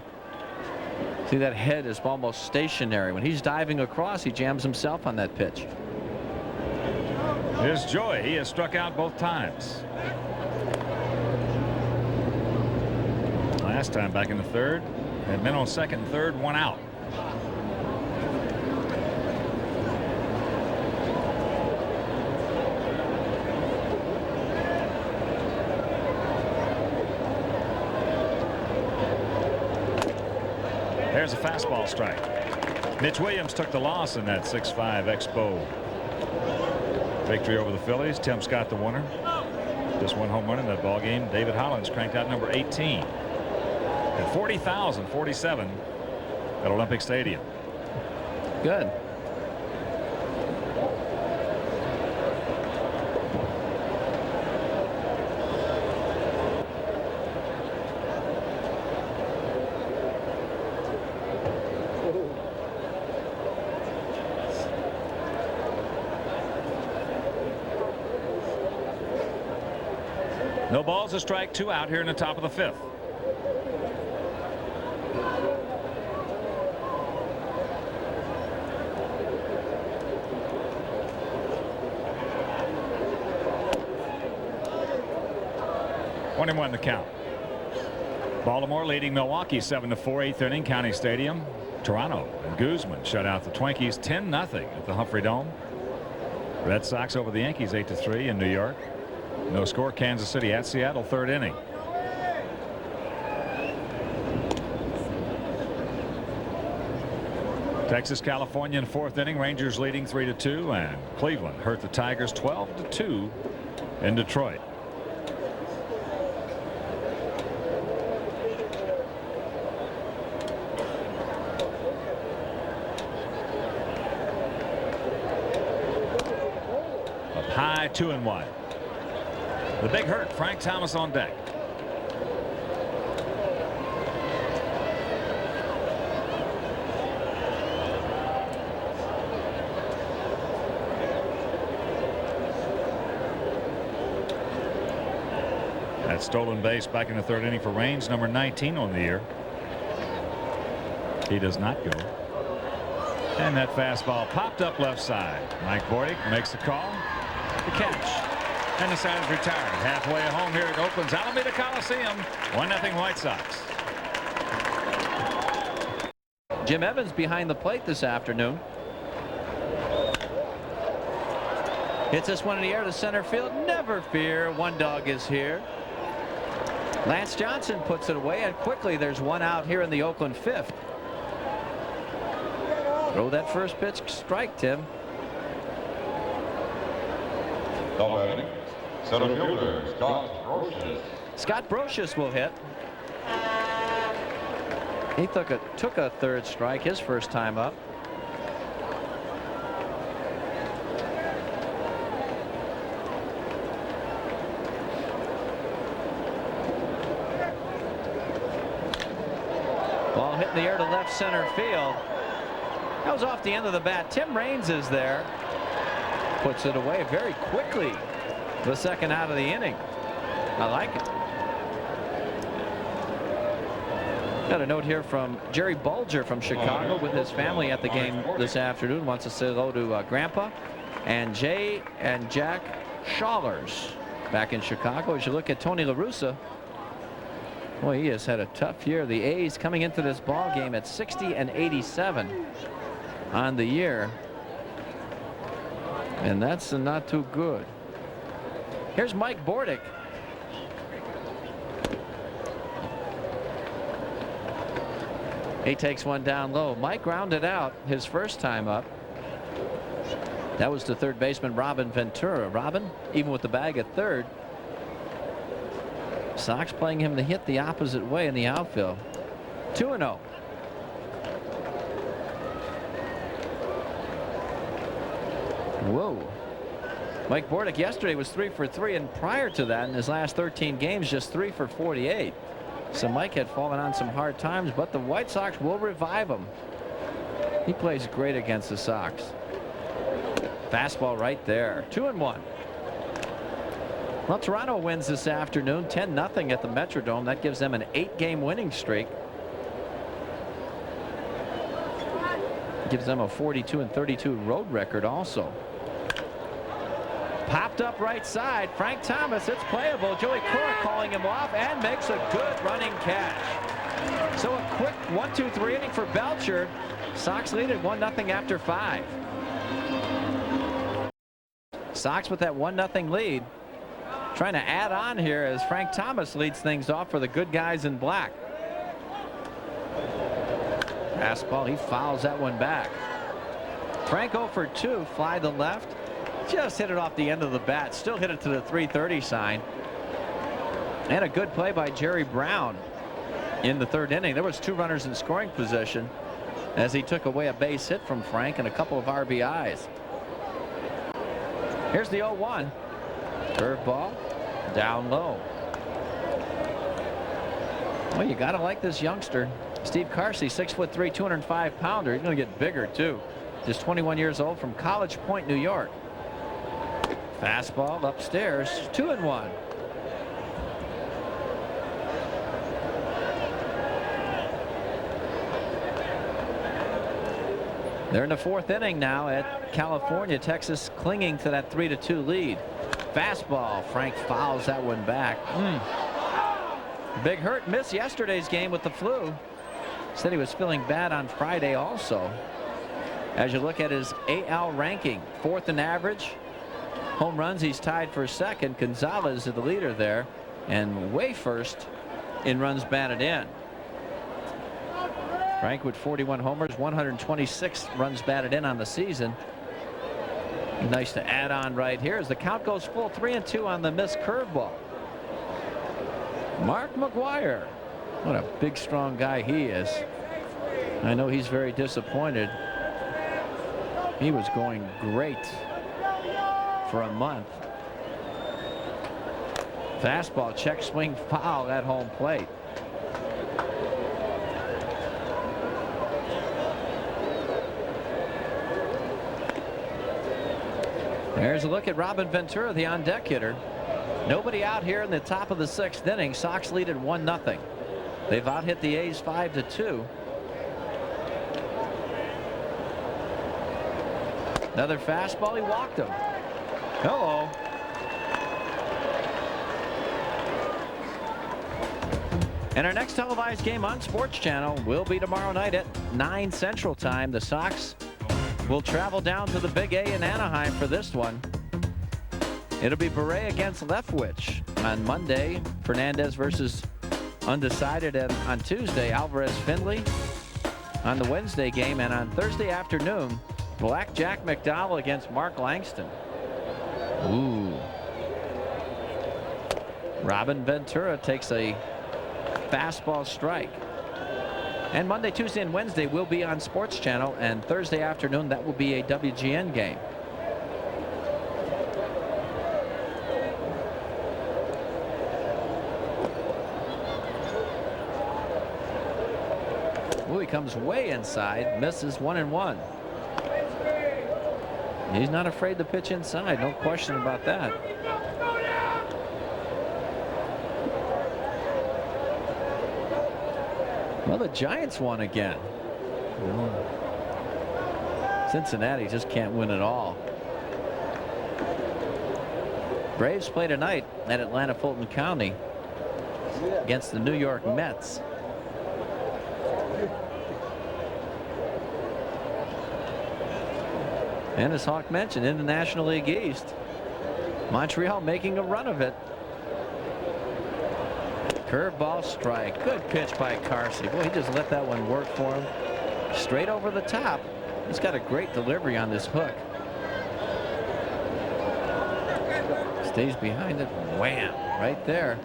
see, that head is almost stationary. When he's diving across, he jams himself on that pitch. Here's Joy. He has struck out both times. Last time back in the 3rd, had been on 2nd and 3rd, 1 out. There's a fastball strike. Mitch Williams took the loss in that 6-5 Expo victory over the Phillies. Tim Scott the winner. Just one home run in that ball game. David Hollins cranked out number 18 at 40,047 at Olympic Stadium. Good. No balls, a strike, 2 out here in the top of the 5th. The count. Baltimore leading Milwaukee 7-4, 8th inning, County Stadium. Toronto and Guzman shut out the Twinkies 10-0 at the Humphrey Dome. Red Sox over the Yankees 8-3 in New York. No score, Kansas City at Seattle, 3rd inning. Texas, California in 4th inning. Rangers leading 3-2, and Cleveland hurt the Tigers 12-2 in Detroit. High 2-1. The big hurt, Frank Thomas on deck. That stolen base back in the 3rd inning for Raines, number 19 on the year. He does not go. And that fastball popped up left side. Mike Bordick makes the call. The catch, and the side is retired. Halfway home here at Oakland's Alameda Coliseum. 1-0 White Sox. Jim Evans behind the plate this afternoon. Hits this one in the air to center field. Never fear, one dog is here. Lance Johnson puts it away, and quickly there's one out here in the Oakland 5th. Throw that first pitch strike, Tim. Center fielder Scott Brocious. Scott Brocious will hit. He took a 3rd strike his first time up. Ball hit in the air to left center field. That was off the end of the bat. Tim Raines is there. Puts it away very quickly. The 2nd out of the inning. I like it. Got a note here from Jerry Bulger from Chicago with his family at the game this afternoon. Wants to say hello to Grandpa and Jay and Jack Schallers back in Chicago. As you look at Tony La Russa, boy, he has had a tough year. The A's coming into this ball game at 60-87 on the year. And that's not too good. Here's Mike Bordick. He takes one down low. Mike grounded out his first time up. That was to third baseman Robin Ventura. Robin, even with the bag at 3rd. Sox playing him to hit the opposite way in the outfield. 2-0. Whoa. Mike Bordick yesterday was 3 for 3, and prior to that in his last 13 games just 3 for 48. So Mike had fallen on some hard times, but the White Sox will revive him. He plays great against the Sox. Fastball right there. 2-1. Well, Toronto wins this afternoon 10-0 at the Metrodome. That gives them an 8-game winning streak. Gives them a 42-32 road record also. Popped up right side. Frank Thomas, it's playable. Joey Cora calling him off and makes a good running catch. So a quick 1-2-3 inning for Belcher. Sox lead at 1-0 after 5. Sox with that 1-0 lead. Trying to add on here as Frank Thomas leads things off for the good guys in black. Fastball, he fouls that one back. Frank 0 for 2, fly to left. Just hit it off the end of the bat. Still hit it to the 330 sign. And a good play by Jerry Brown in the third inning. There was 2 runners in scoring position as he took away a base hit from Frank and a couple of RBIs. Here's the 0-1. Curveball down low. Well, you got to like this youngster. Steve Carsey, 6'3", 205-pounder. He's going to get bigger, too. Just 21 years old from College Point, New York. Fastball upstairs, 2-1. They're in the 4th inning now at California. Texas clinging to that 3-2 lead. Fastball. Frank fouls that one back. Big hurt. Missed yesterday's game with the flu. Said he was feeling bad on Friday also. As you look at his AL ranking, 4th in average. Home runs, he's tied for 2nd. Gonzalez is the leader there. And way 1st in runs batted in. Frank with 41 homers, 126 runs batted in on the season. Nice to add on right here as the count goes full. 3-2 on the missed curveball. Mark McGwire. What a big, strong guy he is. I know he's very disappointed. He was going great for a month. Fastball, check swing, foul at home plate. There's a look at Robin Ventura, the on-deck hitter. Nobody out here in the top of the 6th inning. Sox lead at 1-0. They've out-hit the A's 5-2. Another fastball. He walked him. Hello. And our next televised game on Sports Channel will be tomorrow night at 9 Central Time. The Sox will travel down to the Big A in Anaheim for this one. It'll be Beret against Leftwich on Monday. Fernandez versus undecided. And on Tuesday, Alvarez Findlay on the Wednesday game. And on Thursday afternoon, Blackjack McDowell against Mark Langston. Ooh. Robin Ventura takes a fastball strike. And Monday, Tuesday, and Wednesday will be on Sports Channel. And Thursday afternoon, that will be a WGN game. Ooh, he comes way inside, misses 1-1. He's not afraid to pitch inside, no question about that. Well, the Giants won again. Cincinnati just can't win at all. Braves play tonight at Atlanta Fulton County against the New York Mets. And as Hawk mentioned, in the National League East, Montreal making a run of it. Curveball strike. Good pitch by Carsey. Boy, he just let that one work for him. Straight over the top. He's got a great delivery on this hook. Stays behind it. Wham! Right there.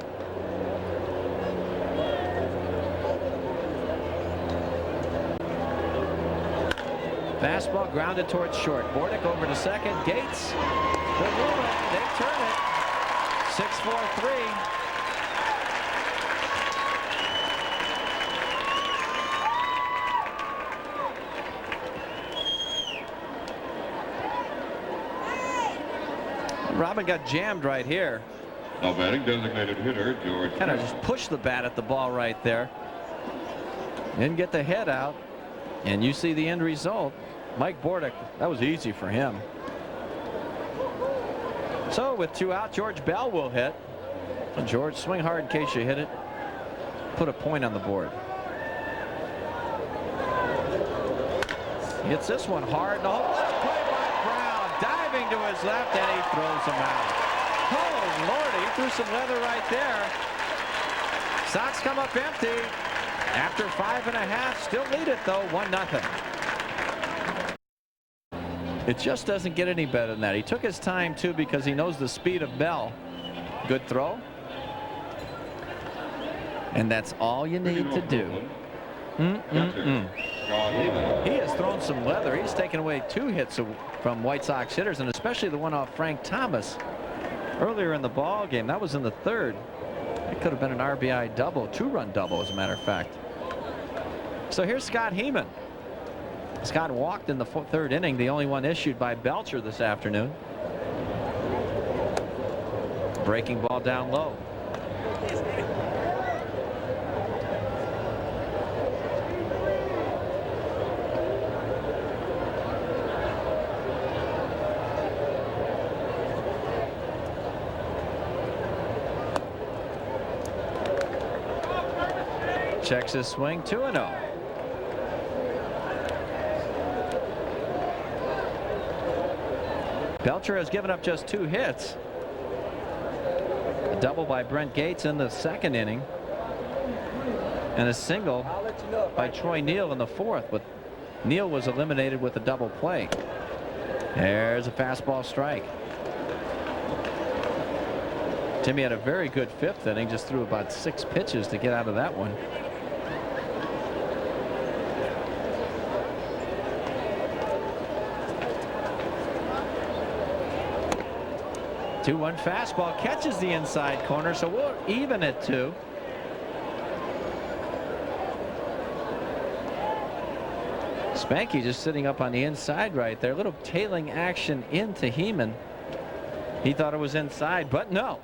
Fastball grounded towards short. Bordick over to second. Gates. They're moving. They turn it. 6-4-3. Robin got jammed right here. Now batting, designated hitter George. Kind of just pushed the bat at the ball right there. Didn't get the head out. And you see the end result. Mike Bordick, that was easy for him. So with 2 out, George Bell will hit. And George, swing hard in case you hit it. Put a point on the board. Hits this one hard. No, left play by Brown. Diving to his left, and he throws him out. Oh, Lordy, he threw some leather right there. Sox come up empty. After 5.5, still lead it though, 1-0. It just doesn't get any better than that. He took his time too because he knows the speed of Bell. Good throw. And that's all you need to do. He has thrown some leather. He's taken away 2 hits from White Sox hitters, and especially the one off Frank Thomas earlier in the ball game. That was in the 3rd. It could have been an RBI double, 2-run double, as a matter of fact. So here's Scott Heeman. Scott walked in the 3rd inning, the only one issued by Belcher this afternoon. Breaking ball down low. Checks his swing, 2-0. Belcher has given up just 2 hits. A double by Brent Gates in the 2nd inning, and a single by Troy Neal in the 4th, but Neal was eliminated with a double play. There's a fastball strike. Timmy had a very good 5th inning, just threw about 6 pitches to get out of that one. 2-1 fastball catches the inside corner, so we'll even at 2. Spanky just sitting up on the inside right there. A little tailing action into Heeman. He thought it was inside, but no.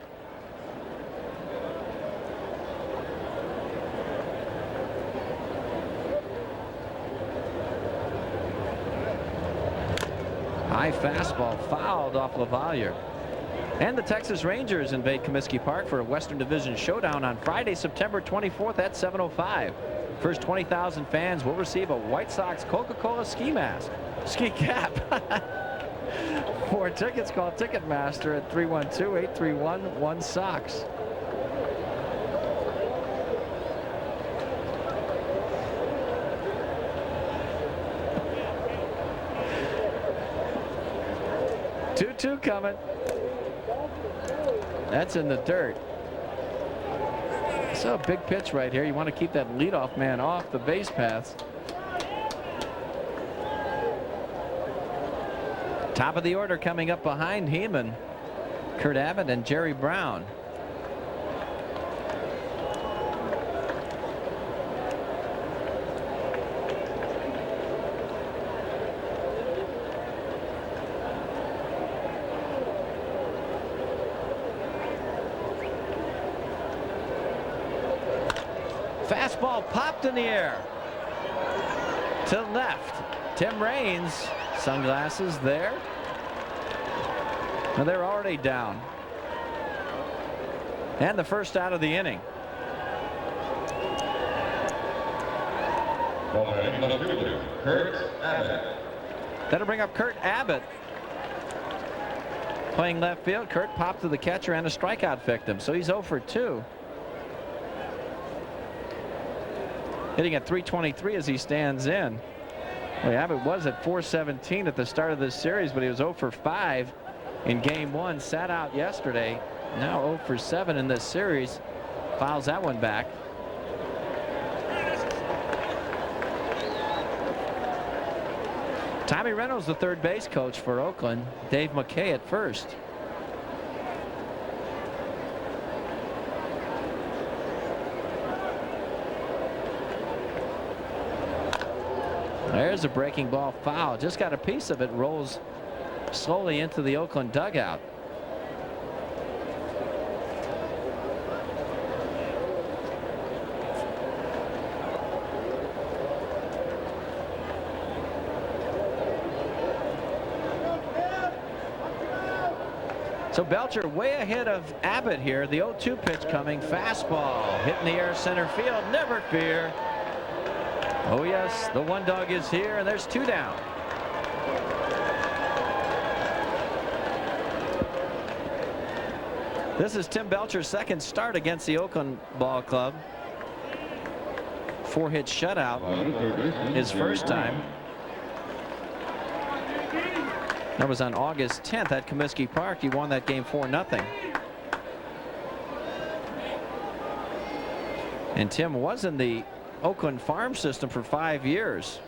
High fastball fouled off LaValliere. And the Texas Rangers invade Comiskey Park for a Western Division showdown on Friday, September 24th at 7:05. First 20,000 fans will receive a White Sox Coca-Cola ski mask, ski cap. For tickets, call Ticketmaster at 312-831-1SOX. Two coming. That's in the dirt. So a big pitch right here. You want to keep that leadoff man off the base paths. Top of the order coming up behind Heeman, Kurt Abbott and Jerry Brown. Fastball popped in the air to left. Tim Raines, sunglasses there. And they're already down. And the first out of the inning. Kurt Abbott. That'll bring up Kurt Abbott. Playing left field. Kurt popped to the catcher and a strikeout victim. So he's 0 for 2. Hitting at .323 as he stands in. Well, Abbott was at .417 at the start of this series, but he was 0 for 5 in game 1. Sat out yesterday. Now 0 for 7 in this series. Fouls that one back. Tommy Reynolds, the third base coach for Oakland. Dave McKay at first. There's a breaking ball foul. Just got a piece of it. Rolls slowly into the Oakland dugout. So Belcher way ahead of Abbott here. The 0-2 pitch coming. Fastball hit in the air center field. Never fear. Oh yes, the one dog is here, and there's 2 down. This is Tim Belcher's second start against the Oakland Ball Club. 4-hit shutout his first time. That was on August 10th at Comiskey Park. He won that game 4-0. And Tim was in the Oakland farm system for 5 years.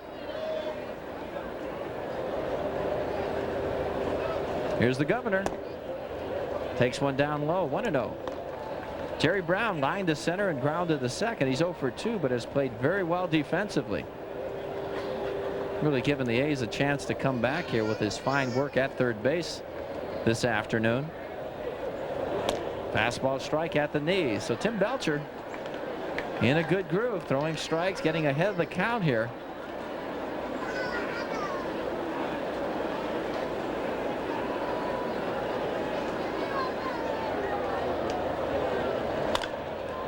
Here's the governor. Takes one down low, 1-0. Jerry Brown lined to center and grounded the second. He's 0 for 2, but has played very well defensively. Really giving the A's a chance to come back here with his fine work at third base this afternoon. Fastball strike at the knee. So Tim Belcher in a good groove, throwing strikes, getting ahead of the count here.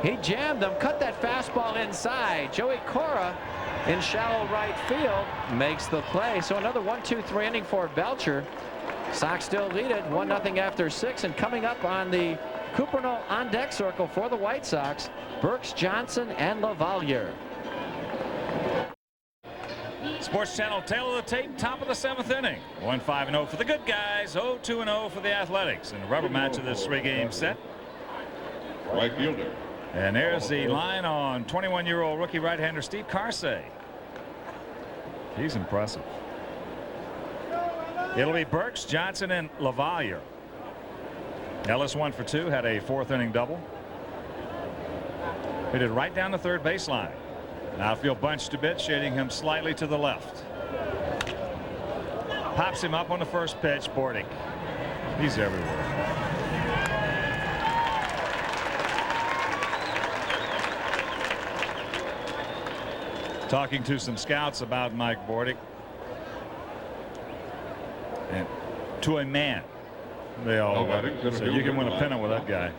He jammed them, cut that fastball inside. Joey Cora in shallow right field makes the play. So another 1-2-3 inning for Belcher. Sox still lead it 1-0 after 6, and coming up on the Cooperno on deck circle for the White Sox, Burks, Johnson, and LaValliere. Sports Channel tail of the tape, top of the 7th inning. 1-5-0 for the good guys, 0-2-0 for the Athletics in the rubber match of this 3-game set. Right fielder. And there's the line on 21-year-old rookie right-hander Steve Carsey. He's impressive. It'll be Burks, Johnson, and LaValliere. Ellis 1 for 2, had a 4th inning double. Hit it right down the third baseline. Outfield bunched a bit, shading him slightly to the left. Pops him up on the first pitch. Bordick. He's everywhere. Talking to some scouts about Mike Bordick. And to a man, they all so you can win a pennant with that guy.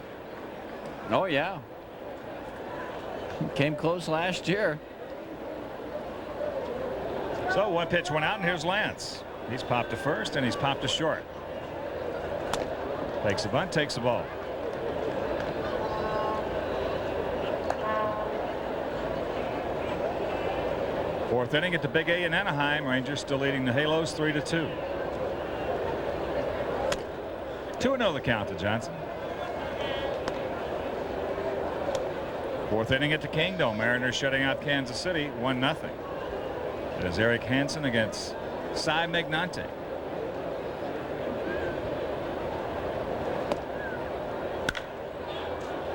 Oh yeah, came close last year. So one pitch went out, and here's Lance. He's popped to first and he's popped to short. Takes the bunt, takes the ball. Fourth inning at the Big A in Anaheim. Rangers still leading the Halos 3-2. 2-0 the count to Johnson. Fourth inning at the Kingdome. Mariners shutting out Kansas City 1-0. It is Eric Hansen against Cy Magnante.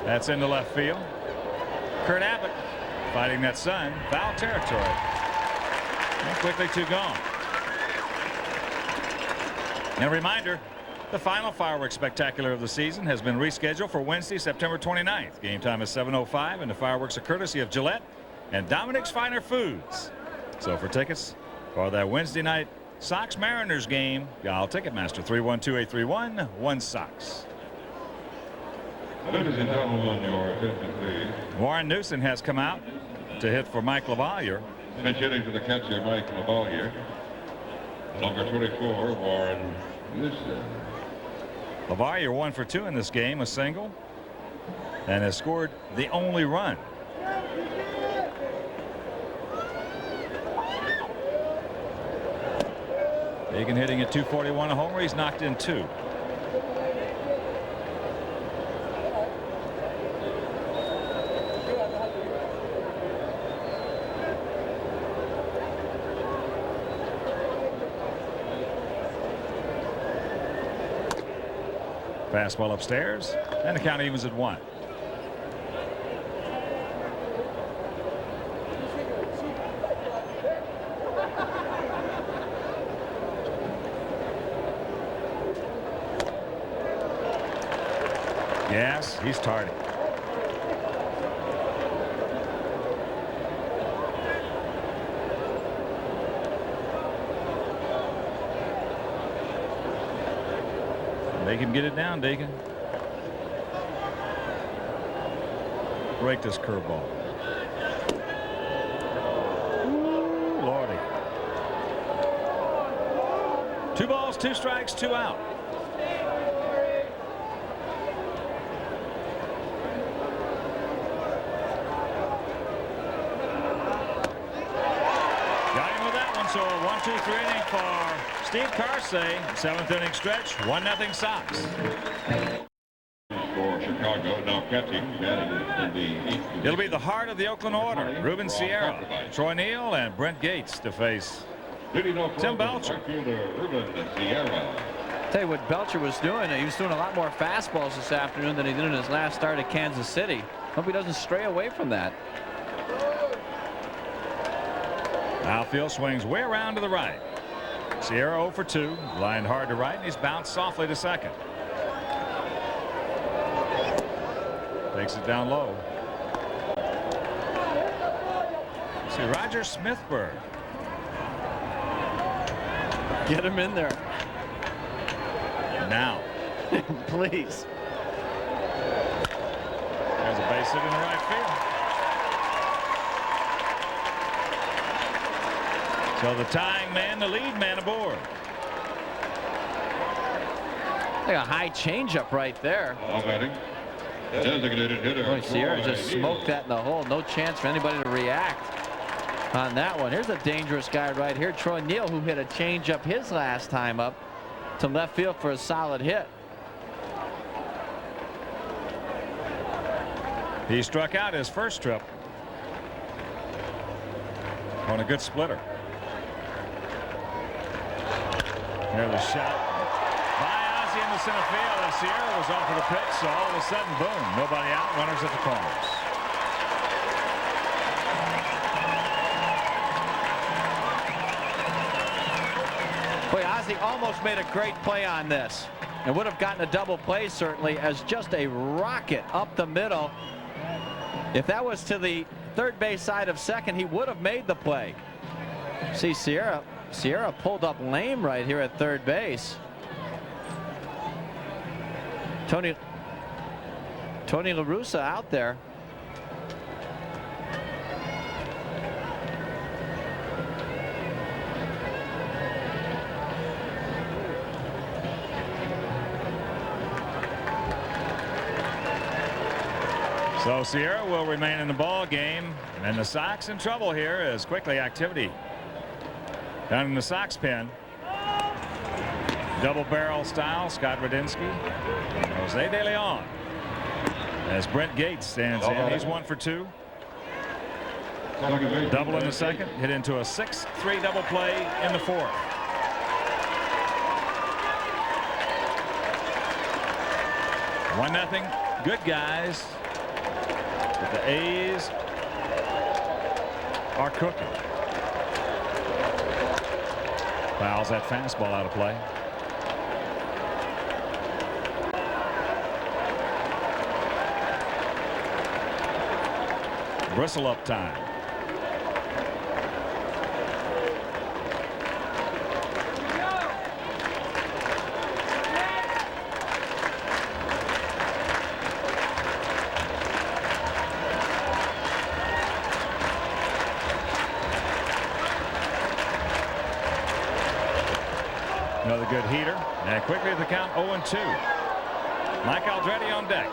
That's into left field. Kurt Abbott fighting that sun. Foul territory. And quickly 2 gone. And a reminder, the final fireworks spectacular of the season has been rescheduled for Wednesday, September 29th. Game time is 7:05, and the fireworks are courtesy of Gillette and Dominic's Finer Foods. So for tickets for that Wednesday night Sox Mariners game, dial Ticketmaster 312-831-1-SOX. Ladies and gentlemen, your attention, please. Warren Newson has come out to hit for Mike LaValliere. Pinch hitting to the catcher, Mike LaValliere. Number 24, Warren Newson. LaValliere 1 for 2 in this game, a single, and has scored the only run. Egan hitting at .241, a homer. He's knocked in 2. Fastball upstairs, and the count evens at 1. Yes, he's tardy. They can get it down, Deacon. Break this curveball. Ooh, Lordy. 2 balls, 2 strikes, 2 out. Got him with that one, so a 1-2-3 inning for Steve Carsey. 7th inning stretch, 1-0 Sox. for Chicago. Now catching, batting in the 8th. It'll be the heart of the Oakland order. Ruben Sierra, Troy Neal, and Brent Gates to face Tim Belcher. Ruben Sierra. Tell you what Belcher was doing. He was doing a lot more fastballs this afternoon than he did in his last start at Kansas City. Hope he doesn't stray away from that. Outfield swings way around to the right. Sierra 0 for 2. Lined hard to right, and he's bounced softly to second. Takes it down low. See Roger Smithburg. Get him in there. Now. Please. There's a base hit in the right field. So the tying man, the lead man aboard. Like a high changeup right there. All batting. Designated hitter. Boy, Sierra Troy just Neal. smoked that in the hole. No chance for anybody to react on that one. Here's a dangerous guy right here. Troy Neal, who hit a changeup his last time up to left field for a solid hit. He struck out his first trip on a good splitter. There's a shot by Ozzie in the center field, and Sierra was off of the pitch, so all of a sudden, boom, nobody out, runners at the corners. Boy, Ozzie almost made a great play on this and would have gotten a double play certainly, as just a rocket up the middle. If that was to the third base side of second, he would have made the play. See, Sierra pulled up lame right here at third base. Tony La Russa out there. So Sierra will remain in the ball game, and the Sox in trouble here as quickly activity down in the Sox pen. Double barrel style, Scott Radinsky, Jose De Leon. As Brent Gates stands in, he's 1 for 2. Double in the second, hit into a 6-3 double play in the fourth. One nothing. Good guys. But the A's are cooking. Fouls that fastball out of play. Bristle up time. Another good heater, and quickly the count 0-2. Mike Aldretti on deck.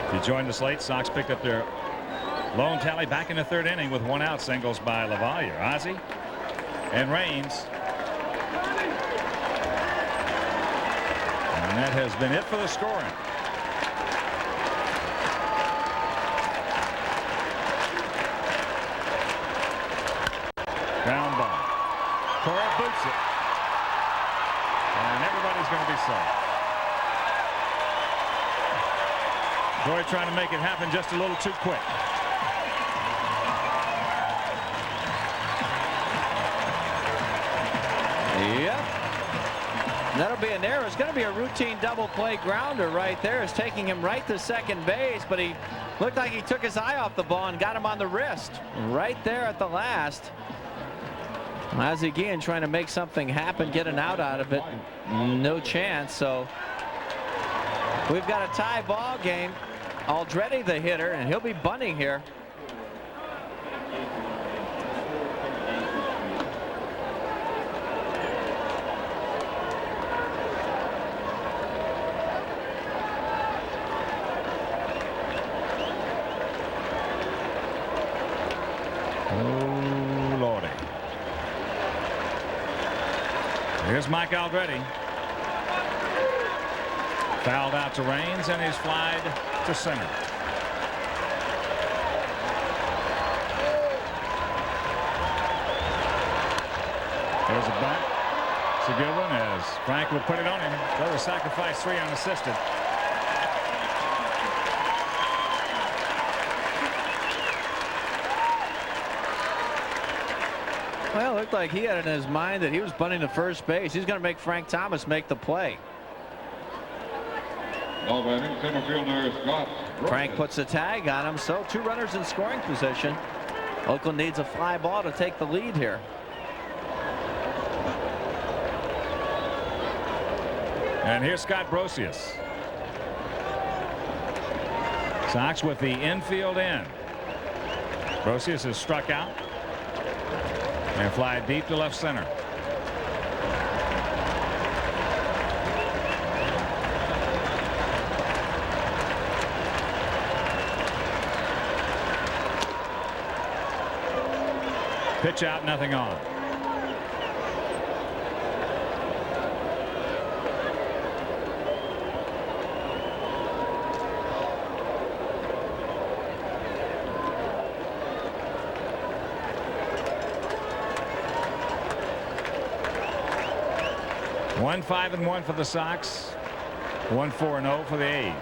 If you joined us late, Sox picked up their lone tally back in the third inning with 1 out, singles by LaValliere, Ozzie, and Raines. And that has been it for the scoring. Ground ball. Cora boots it. And everybody's going to be safe. Troy trying to make it happen just a little too quick. Yep. That'll be an error. It's going to be a routine double play grounder right there. It's taking him right to second base, but he looked like he took his eye off the ball and got him on the wrist right there at the last. Ozzie Guillen trying to make something happen, get an out of it. No chance. So we've got a tie ball game. Aldretti the hitter, and he'll be bunting here. Oh. Mike Aldretti. Fouled out to Raines, and he's flied to center. There's a bunt. It's a good one as Frank will put it on him. Throw the sacrifice 3 unassisted. Well, it looked like he had it in his mind that he was bunting to first base. He's going to make Frank Thomas make the play. Ball batting, center fielder Scott. Frank puts a tag on him, so 2 runners in scoring position. Oakland needs a fly ball to take the lead here. And here's Scott Brosius. Sox with the infield in. Brosius is struck out and fly deep to left center. Pitch out, nothing on. One 5-1 for the Sox. 1 4-0 for the A's.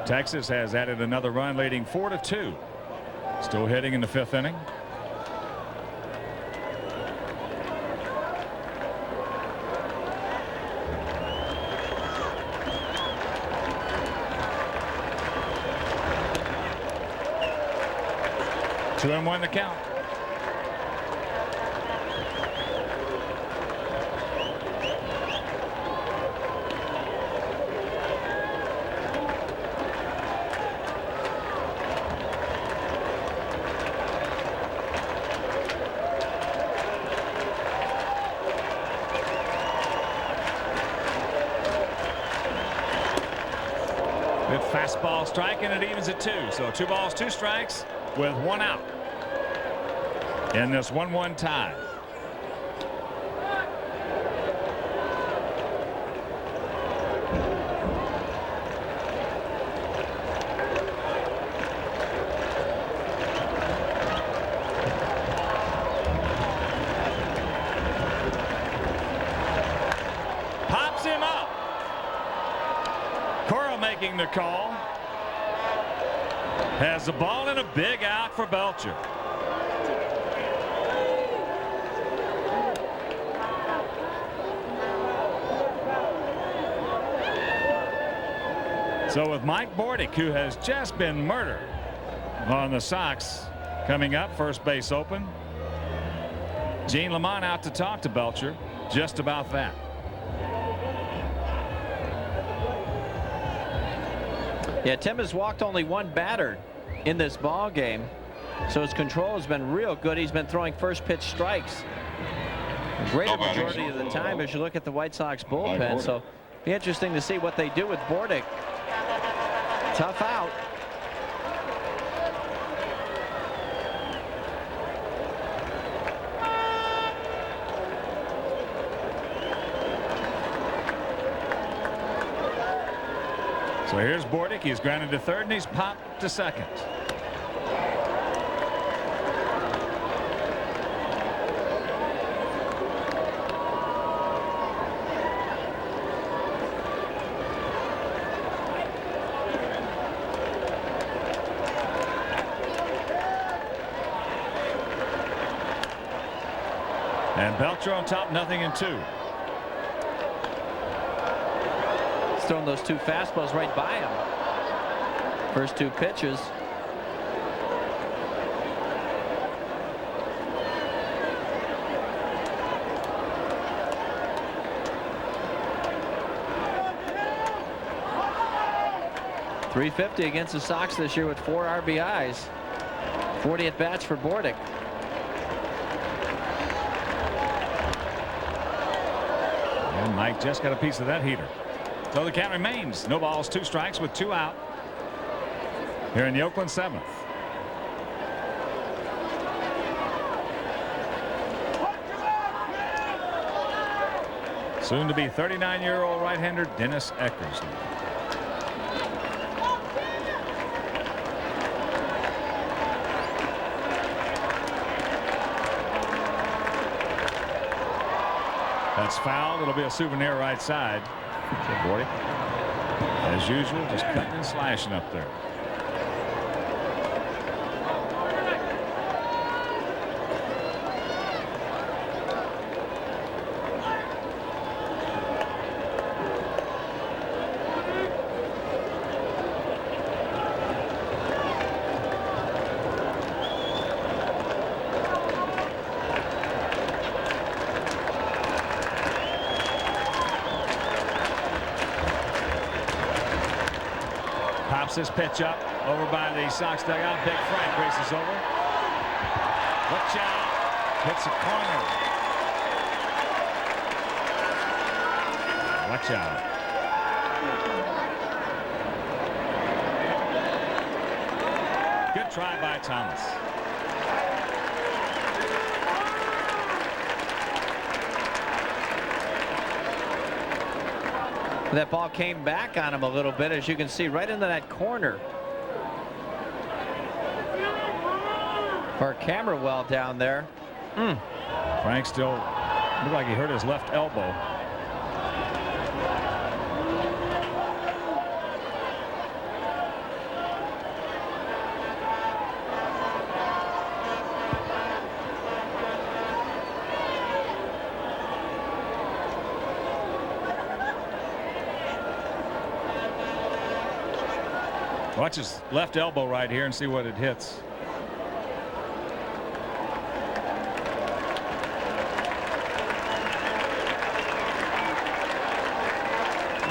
Texas has added another run, leading 4-2. Still heading in the 5th inning. Two and one the count. Good fastball strike, and it evens at 2. So 2 balls, 2 strikes with 1 out in this 1-1 tie. Pops him up. Cora making the call. Has the ball and a big out for Belcher. So with Mike Bordick, who has just been murdered on the Sox, coming up, first base open. Gene Lamont out to talk to Belcher just about that. Yeah, Tim has walked only 1 batter in this ball game, so his control has been real good. He's been throwing first pitch strikes a greater majority of the time as you look at the White Sox bullpen. So be interesting to see what they do with Bordick. Tough out. So here's Bordick. He's grounded to third, and he's popped to second. And Belcher on top, 0-2. He's throwing those 2 fastballs right by him. First 2 pitches. .350 against the Sox this year with 4 RBIs. 40 at bats for Bordick. and Mike just got a piece of that heater. So the count remains no balls, 2 strikes with 2 out here in the Oakland 7th. Soon to be 39-year-old right-hander Dennis Eckersley. That's fouled. It'll be a souvenir right side. Bordy, as usual, just cutting and slashing up there. Pops this pitch up over by the Sox dugout. Big Frank races over. Watch out. Hits a corner. Watch out. Good try by Thomas. That ball came back on him a little bit, as you can see, right into that corner. For camera well down there. Frank still looked like he hurt his left elbow. Watch his left elbow right here and see what it hits.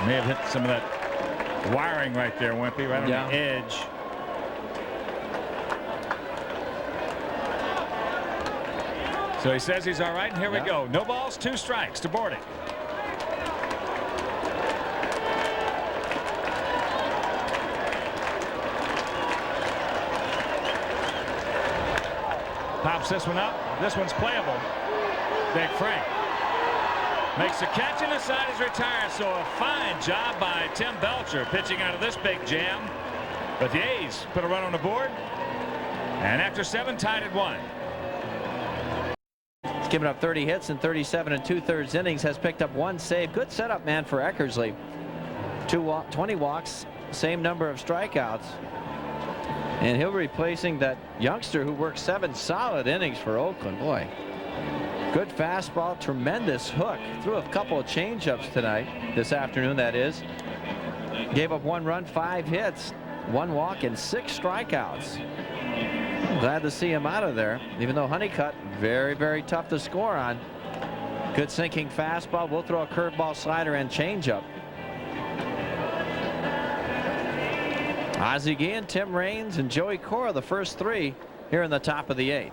May have hit some of that wiring right there, Wimpy, right on the edge. So he says he's all right, and here we go. No balls, 2 strikes to Bordick. Pops this one up. This one's playable. Big Frank makes the catch, and the side is retired. So a fine job by Tim Belcher pitching out of this big jam. But the A's put a run on the board, and after 7, tied at 1. He's given up 30 hits in 37 2/3 innings. Has picked up 1 save. Good setup man for Eckersley. 20 walks, same number of strikeouts. And he'll be replacing that youngster who worked 7 solid innings for Oakland. Boy, good fastball, tremendous hook. Threw a couple of changeups tonight, this afternoon, that is. Gave up 1 run, 5 hits, 1 walk, and 6 strikeouts. Glad to see him out of there, even though Honeycutt, very, very tough to score on. Good sinking fastball. We'll throw a curveball, slider, and changeup. Ozzie Guillen, Tim Raines, and Joey Cora, the first 3 here in the top of the 8th.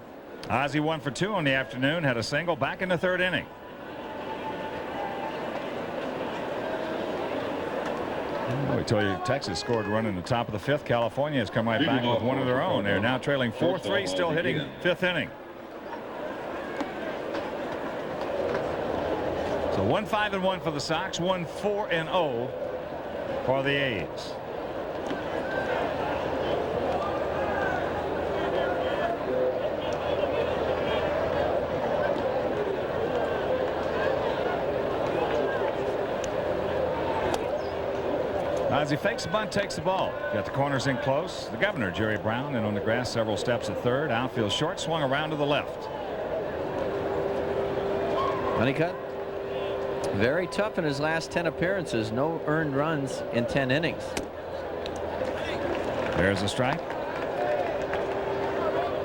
Ozzie 1 for 2 on the afternoon, had a single back in the 3rd inning. We told you Texas scored a run in the top of the 5th. California has come right back with 1 of their own. They're now trailing 4-3, still hitting 5th inning. So 1-5-1 for the Sox, 1-4-0 for the A's. As he fakes the bunt, takes the ball. Got the corners in close. The governor, Jerry Brown, in on the grass several steps at 3rd. Outfield short, swung around to the left. Honeycutt, very tough in his last 10 appearances. No earned runs in 10 innings. There's a strike.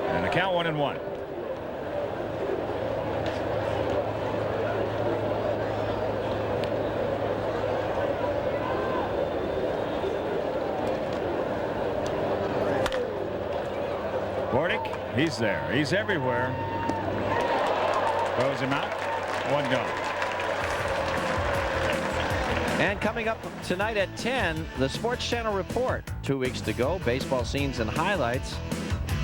And the count 1-1. Bordick, he's there. He's everywhere. Throws him out. 1 gone. And coming up tonight at 10, the Sports Channel Report. 2 weeks to go. Baseball scenes and highlights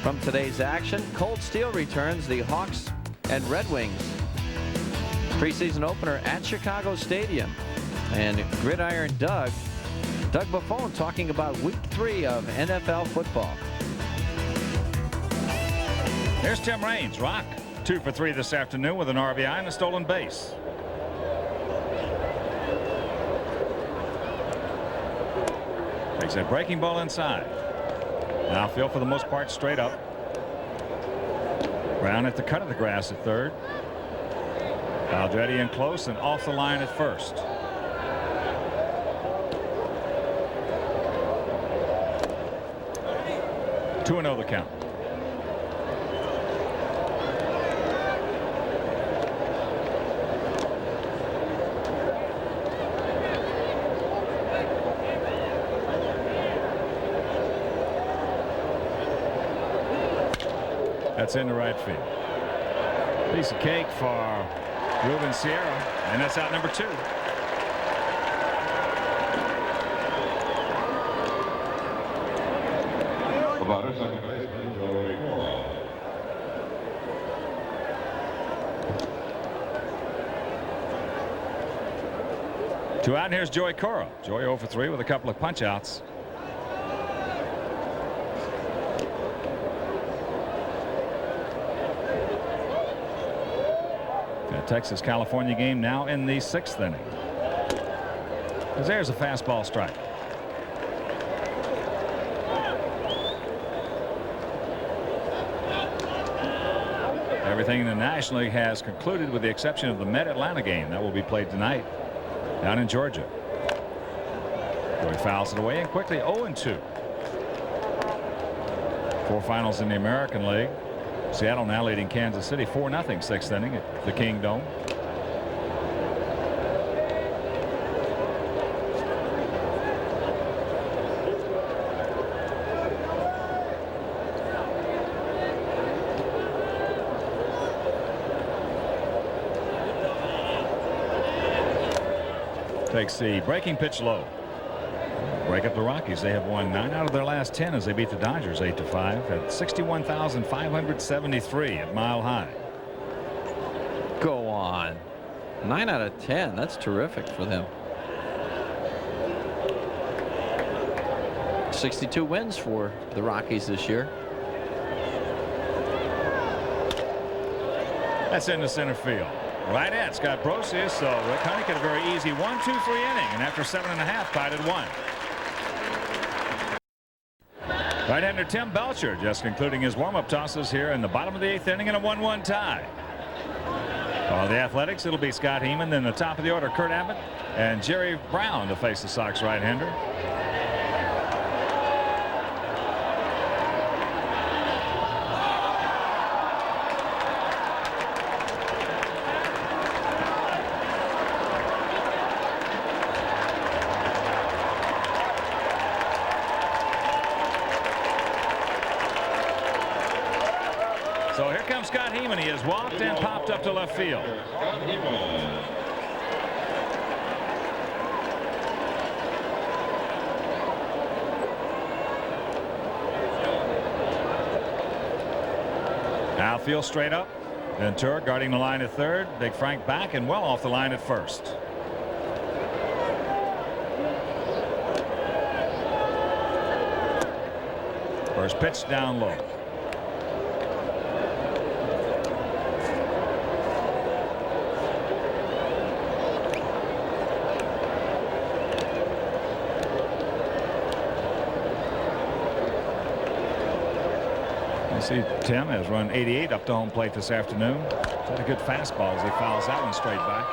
from today's action. Cold Steel returns, the Hawks and Red Wings. Preseason opener at Chicago Stadium. And Gridiron Doug Buffone talking about week 3 of NFL football. Here's Tim Raines. Rock 2 for 3 this afternoon with an RBI and a stolen base. Takes a breaking ball inside. Outfield for the most part straight up. Brown at the cut of the grass at third. Aldretti in close and off the line at first. Two and 0 the count. That's into right field. Piece of cake for Ruben Sierra, and that's out number 2. Batter, second baseman, Joey Cora. Two out, and here's Joey Cora. Joey 0 for 3 with a couple of punch outs. Texas-California game now in the 6th inning. As there's a fastball strike. Everything in the National League has concluded with the exception of the Met-Atlanta game. That will be played tonight down in Georgia. Joey fouls it away and quickly 0-2. 4 finals in the American League. Seattle now leading Kansas City 4-0 6th inning at the King Dome. Takes the breaking pitch low. Break up the Rockies. They have won 9 out of their last 10 as they beat the Dodgers 8-5 at 61,573 at Mile High. Go on. 9 out of 10. That's terrific for them. 62 wins for the Rockies this year. That's into center field. Right at Scott Brosius, so Rick Honeycutt had a very easy 1-2-3 inning, and after 7.5 tied at 1. Right-hander Tim Belcher just concluding his warm-up tosses here in the bottom of the 8th inning in a 1-1 tie. For the Athletics, it'll be Scott Heeman, then the top of the order Kurt Abbott and Jerry Brown to face the Sox right-hander. So here comes Scott Heeman. He has walked and popped up to left field. Scott Heeman. Outfield straight up. Ventura guarding the line at third. Big Frank back and well off the line at first. First pitch down low. See, Tim has run 88 up to home plate this afternoon. He's had a good fastball as he fouls that one straight back.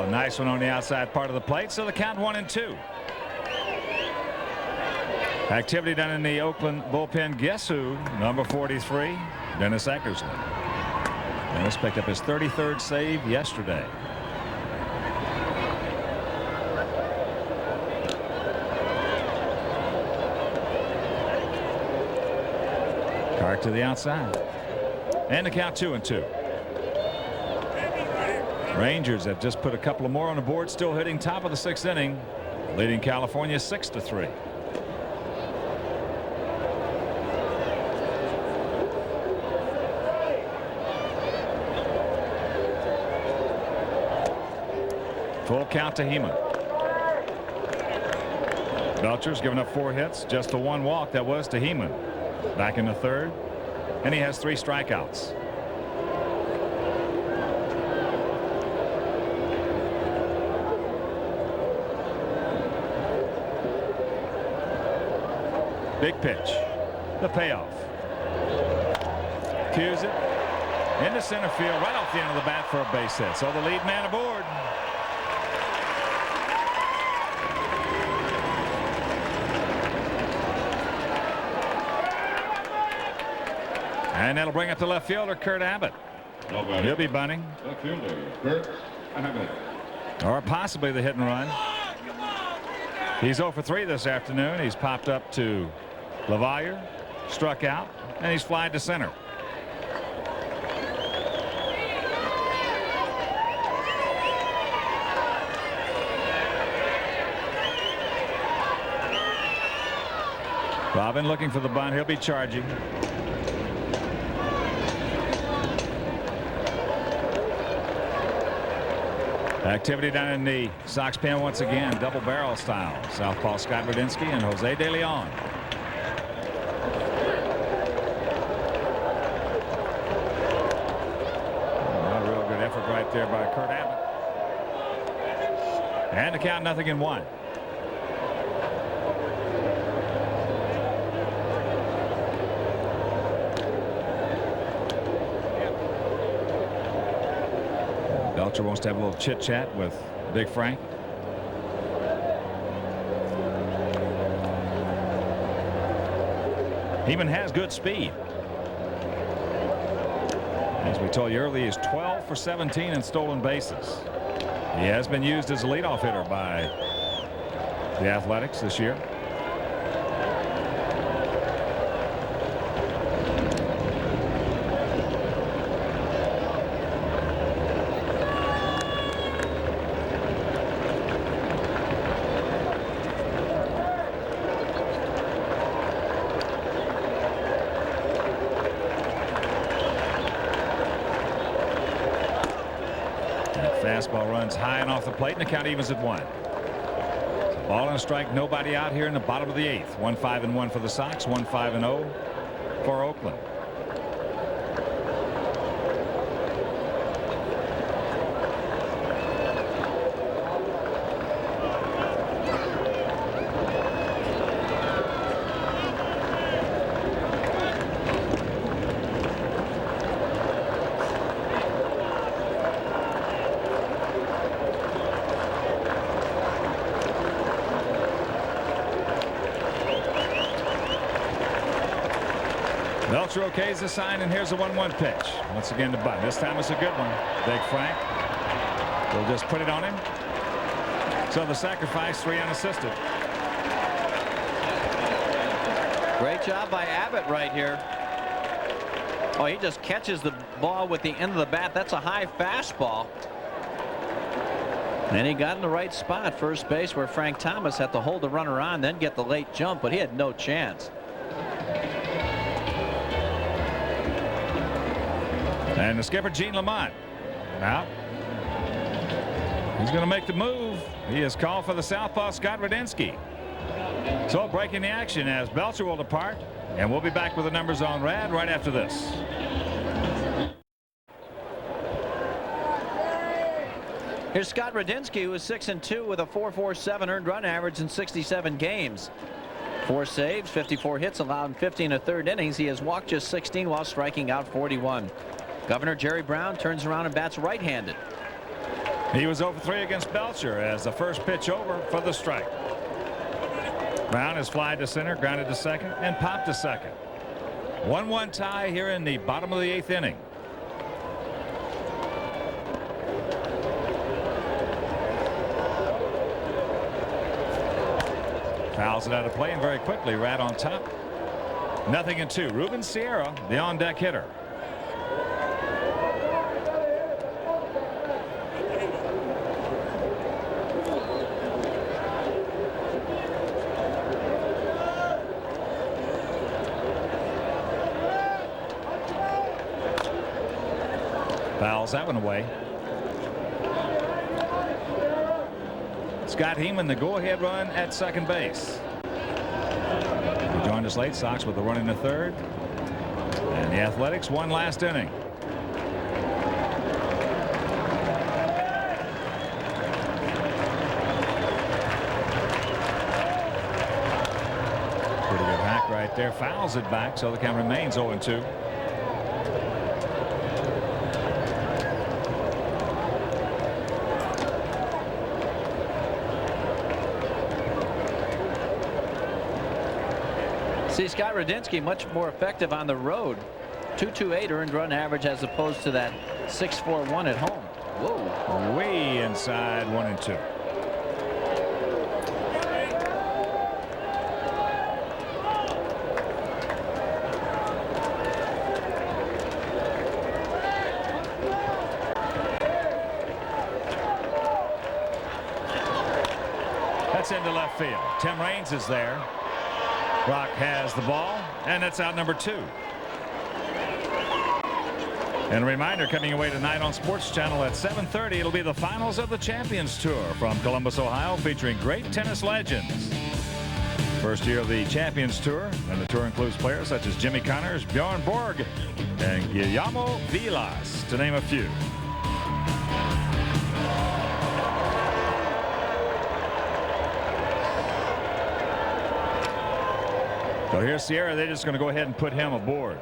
Nice one on the outside part of the plate, so the count 1-2. Activity down in the Oakland bullpen. Guess who? Number 43, Dennis Eckersley. Dennis picked up his 33rd save yesterday. Cart to the outside. And the count 2-2. Rangers have just put a couple of more on the board, still hitting top of the 6th inning, leading California 6-3. Full count to Heeman. Belcher's given up 4 hits, just the 1 walk. That was to Heeman. Back in the 3rd, and he has 3 strikeouts. Big pitch. The payoff. Cues it into center field, right off the end of the bat for a base hit. So the lead man aboard. And that'll bring up the left fielder, Kurt Abbott. Nobody. He'll be bunting. Left fielder, Kurt Abbott. Or possibly the hit and run. He's 0 for 3 this afternoon. He's popped up to LaValliere, struck out, and he's flied to center. Robin looking for the bunt. He'll be charging. Activity down in the Sox pen once again, double barrel style. Southpaw Scott Radinsky and Jose De Leon. A real good effort right there by Kurt Abbott. And the count 0-1. Belcher wants to have a little chit chat with Big Frank. Heeman has good speed. As we told you earlier, he's 12 for 17 in stolen bases. He has been used as a leadoff hitter by the Athletics this year. Fastball runs high and off the plate, and the count evens at 1. Ball and a strike, nobody out here in the bottom of the 8th. 1-5-1 for the Sox, 1-5-0 for Oakland. Belcher okays the sign, and here's a 1-1 pitch. Once again to bunt. This time it's a good one. Big Frank will just put it on him. So the sacrifice, 3 unassisted. Great job by Abbott right here. Oh, he just catches the ball with the end of the bat. That's a high fastball. And he got in the right spot, first base, where Frank Thomas had to hold the runner on, then get the late jump, but he had no chance. And the skipper, Gene Lamont, out. He's going to make the move. He has called for the southpaw, Scott Radinsky. So breaking the action as Belcher will depart, and we'll be back with the numbers on Rad right after this. Here's Scott Radinsky, who is 6-2 with a 4.47 earned run average in 67 games. 4 saves, 54 hits, allowed in 50 1/3 innings. He has walked just 16 while striking out 41. Governor Jerry Brown turns around and bats right-handed. He was 0 for 3 against Belcher as the first pitch over for the strike. Brown is fly to center, grounded to second, and popped to second. 1-1 tie here in the bottom of the 8th inning. Fouls it out of play, and very quickly Rat on top. 0-2. Ruben Sierra, the on-deck hitter. Fouls that one away. Scott Heeman, the go-ahead run at second base. He joined us late. Sox with the run in the third. And the Athletics won last inning. Pretty good hack right there. Fouls it back, so the count remains 0-2. See, Scott Radinsky much more effective on the road. 2.28 earned run average as opposed to that 6.41 at home. Whoa. Way inside 1-2. That's into left field. Tim Raines is there. Rock has the ball, and that's out number 2. And a reminder, coming away tonight on Sports Channel at 7:30, it'll be the finals of the Champions Tour from Columbus, Ohio, featuring great tennis legends. First year of the Champions Tour, and the tour includes players such as Jimmy Connors, Bjorn Borg, and Guillermo Vilas, to name a few. So here's Sierra. They're just going to go ahead and put him aboard.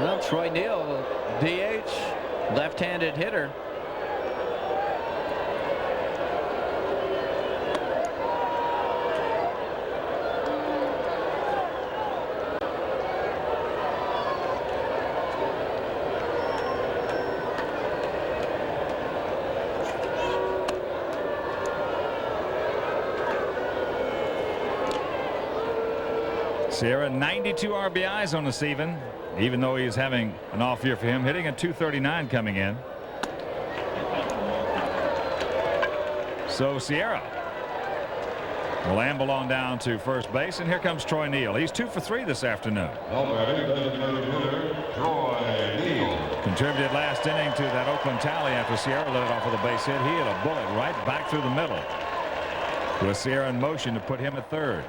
Well, Troy Neal, DH, left-handed hitter. Sierra 92 RBIs on the season, even though he's having an off year for him, hitting a .239 coming in. So Sierra will amble on down to first base, and here comes Troy Neal. He's 2 for 3 this afternoon. Contributed last inning to that Oakland tally after Sierra let it off with a base hit. He hit a bullet right back through the middle, with Sierra in motion to put him at third.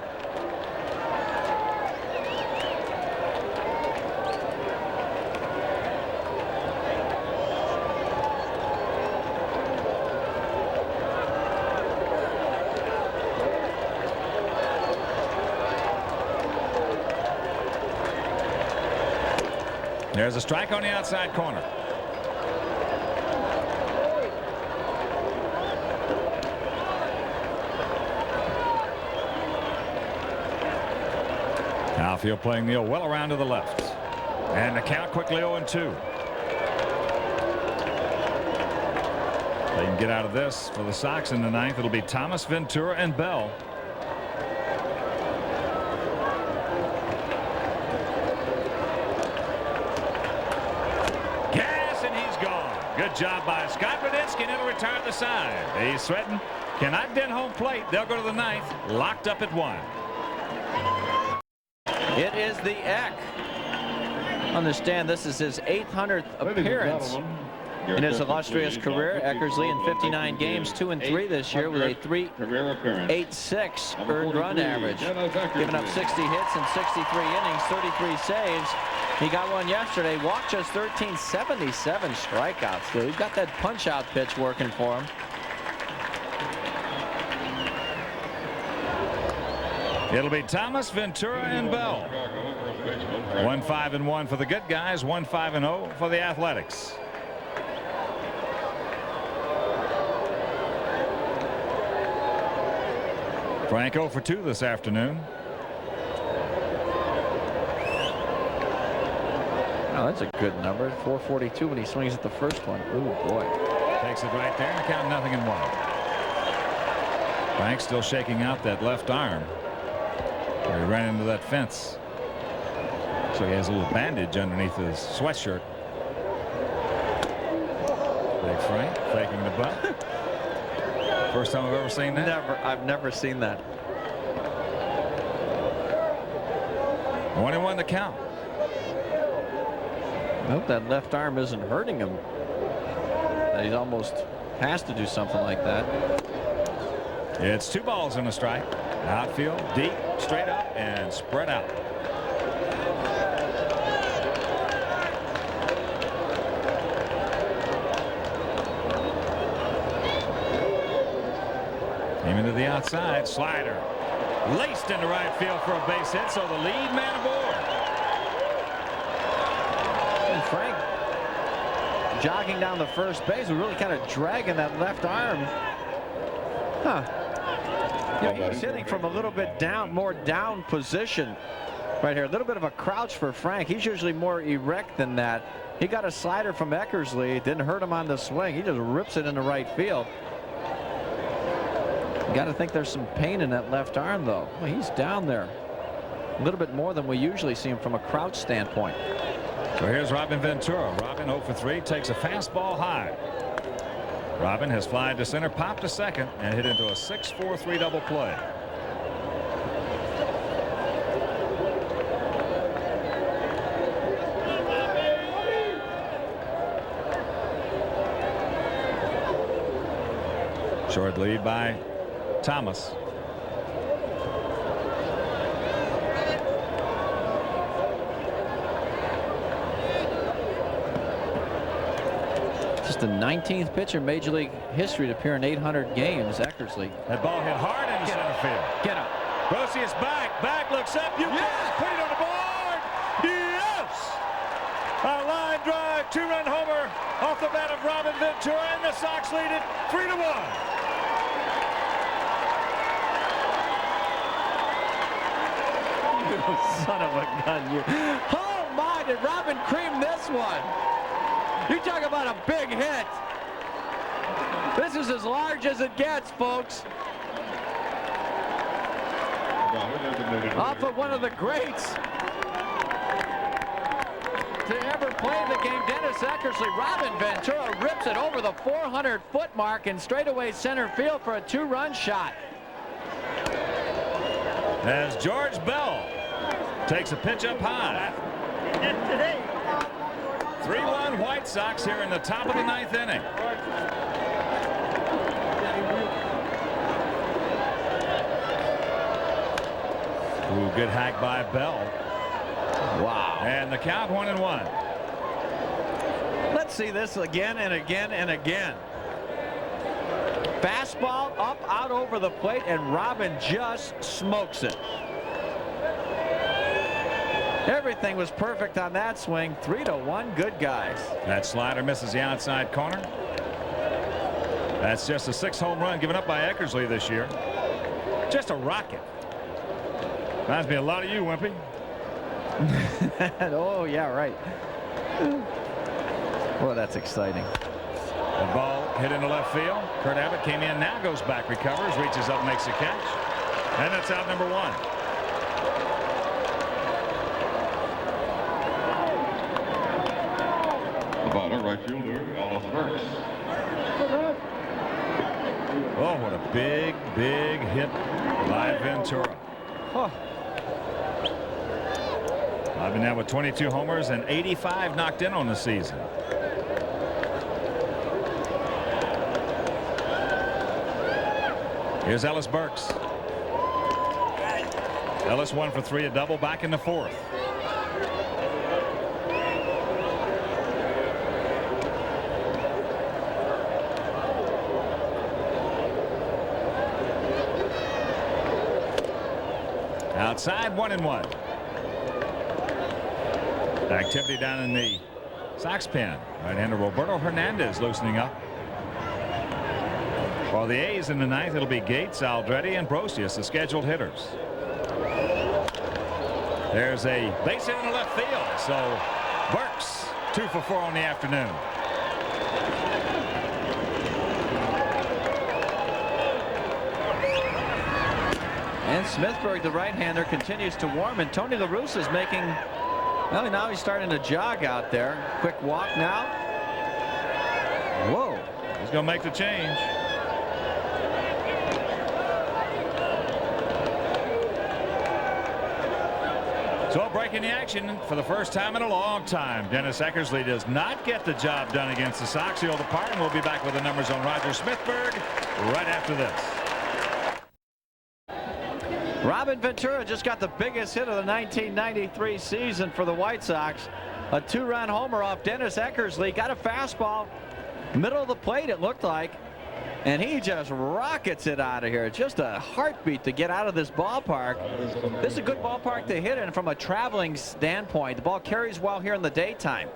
There's a strike on the outside corner. Outfield playing Neal well around to the left. And the count quickly 0-2. They can get out of this for the Sox in the ninth. It'll be Thomas, Ventura, and Bell. Good job by Scott Radinsky, and it'll retire the side. He's threatened. Cannot dent home plate. They'll go to the ninth. Locked up at 1. It is the Eck. Understand this is his 800th appearance in his illustrious career. Eckersley in 59 games, 2-3 this year with a 3.86 earned run average. Giving up 60 hits in 63 innings, 33 saves. He got one yesterday. Walked just 13, 77 strikeouts. So he's got that punch-out pitch working for him. It'll be Thomas, Ventura, and Bell. 1-5-1 for the good guys. 1-5-0 for the Athletics. Frank 0 for 2 this afternoon. Oh, that's a good number. 442 when he swings at the first one. Ooh, boy. Takes it right there. Count 0-1. Frank still shaking out that left arm. He ran into that fence. So he has a little bandage underneath his sweatshirt. Big Frank faking the butt. First time I've ever seen that. I've never seen that. 1-1 to count. I hope that left arm isn't hurting him. That he almost has to do something like that. It's 2 balls and a strike. Outfield, deep, straight up, and spread out. Aiming to the outside, slider. Laced into right field for a base hit, so the lead man aboard. And Frank jogging down the first base, really kind of dragging that left arm. Huh. You know, he's hitting from a little bit down, more down position right here. A little bit of a crouch for Frank. He's usually more erect than that. He got a slider from Eckersley. It didn't hurt him on the swing. He just rips it into right field. You got to think there's some pain in that left arm, though. Well, he's down there a little bit more than we usually see him from a crouch standpoint. So here's Robin Ventura. Robin 0 for 3, takes a fastball high. Robin has flied to center, popped to second, and hit into a 6-4-3 double play. Short lead by Thomas. Just the 19th pitcher in Major League history to appear in 800 games, Eckersley. That ball hit hard into center field. Get up. Brosius back looks up. You can put it on the board. Yes! A line drive, 2-run homer off the bat of Robin Ventura, and the Sox lead it 3-1. Son of a gun, you. Oh my, did Robin cream this one? You talk about a big hit. This is as large as it gets, folks. Off of one of the greats to ever play the game, Dennis Eckersley. Robin Ventura rips it over the 400-foot mark in straightaway center field for a 2-run shot. As George Bell takes a pitch up high. 3-1 White Sox here in the top of the 9th inning. Ooh, good hack by Bell. Wow. And the count 1-1. Let's see this again and again and again. Fastball up, out over the plate, and Robin just smokes it. Everything was perfect on that swing. 3-1, good guys. That slider misses the outside corner. That's just a 6th home run given up by Eckersley this year. Just a rocket. Reminds me a lot of you, Wimpy. Oh, yeah, right. Well, that's exciting. The ball hit into left field. Kurt Abbott came in, now goes back, recovers, reaches up, makes a catch. And that's out number 1. Right fielder, Ellis Burks. Oh, what a big hit by Ventura. Oh. I've been now with 22 homers and 85 knocked in on the season. Here's Ellis Burks. Ellis 1 for 3, a double, back in the 4th. Outside, 1-1. Activity down in the Sox pen. Right-hander Roberto Hernandez loosening up. For the A's in the ninth, it'll be Gates, Aldretti, and Brosius, the scheduled hitters. There's a base hit in the left field, so Burks 2 for 4 on the afternoon. And Smithburg, the right-hander, continues to warm, and Tony La Russa is making, well, now he's starting to jog out there. Quick walk now. Whoa. He's going to make the change. So breaking the action for the first time in a long time. Dennis Eckersley does not get the job done against the Sox. He'll depart, and we'll be back with the numbers on Roger Smithburg right after this. Robin Ventura just got the biggest hit of the 1993 season for the White Sox. A 2-run homer off Dennis Eckersley. Got a fastball, middle of the plate it looked like, and he just rockets it out of here. Just a heartbeat to get out of this ballpark. This is a good ballpark to hit in from a traveling standpoint. The ball carries well here in the daytime.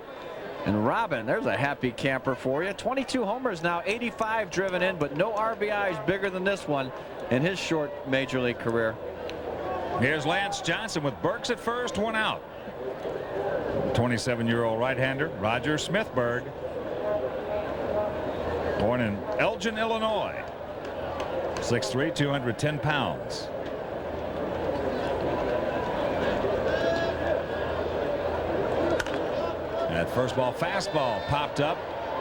And Robin, there's a happy camper for you. 22 homers now, 85 driven in, but no RBIs bigger than this one in his short major league career. Here's Lance Johnson with Burks at first, 1 out. 27-year-old right-hander Roger Smithburg, born in Elgin, Illinois. 6'3", 210 pounds. That first ball fastball popped up.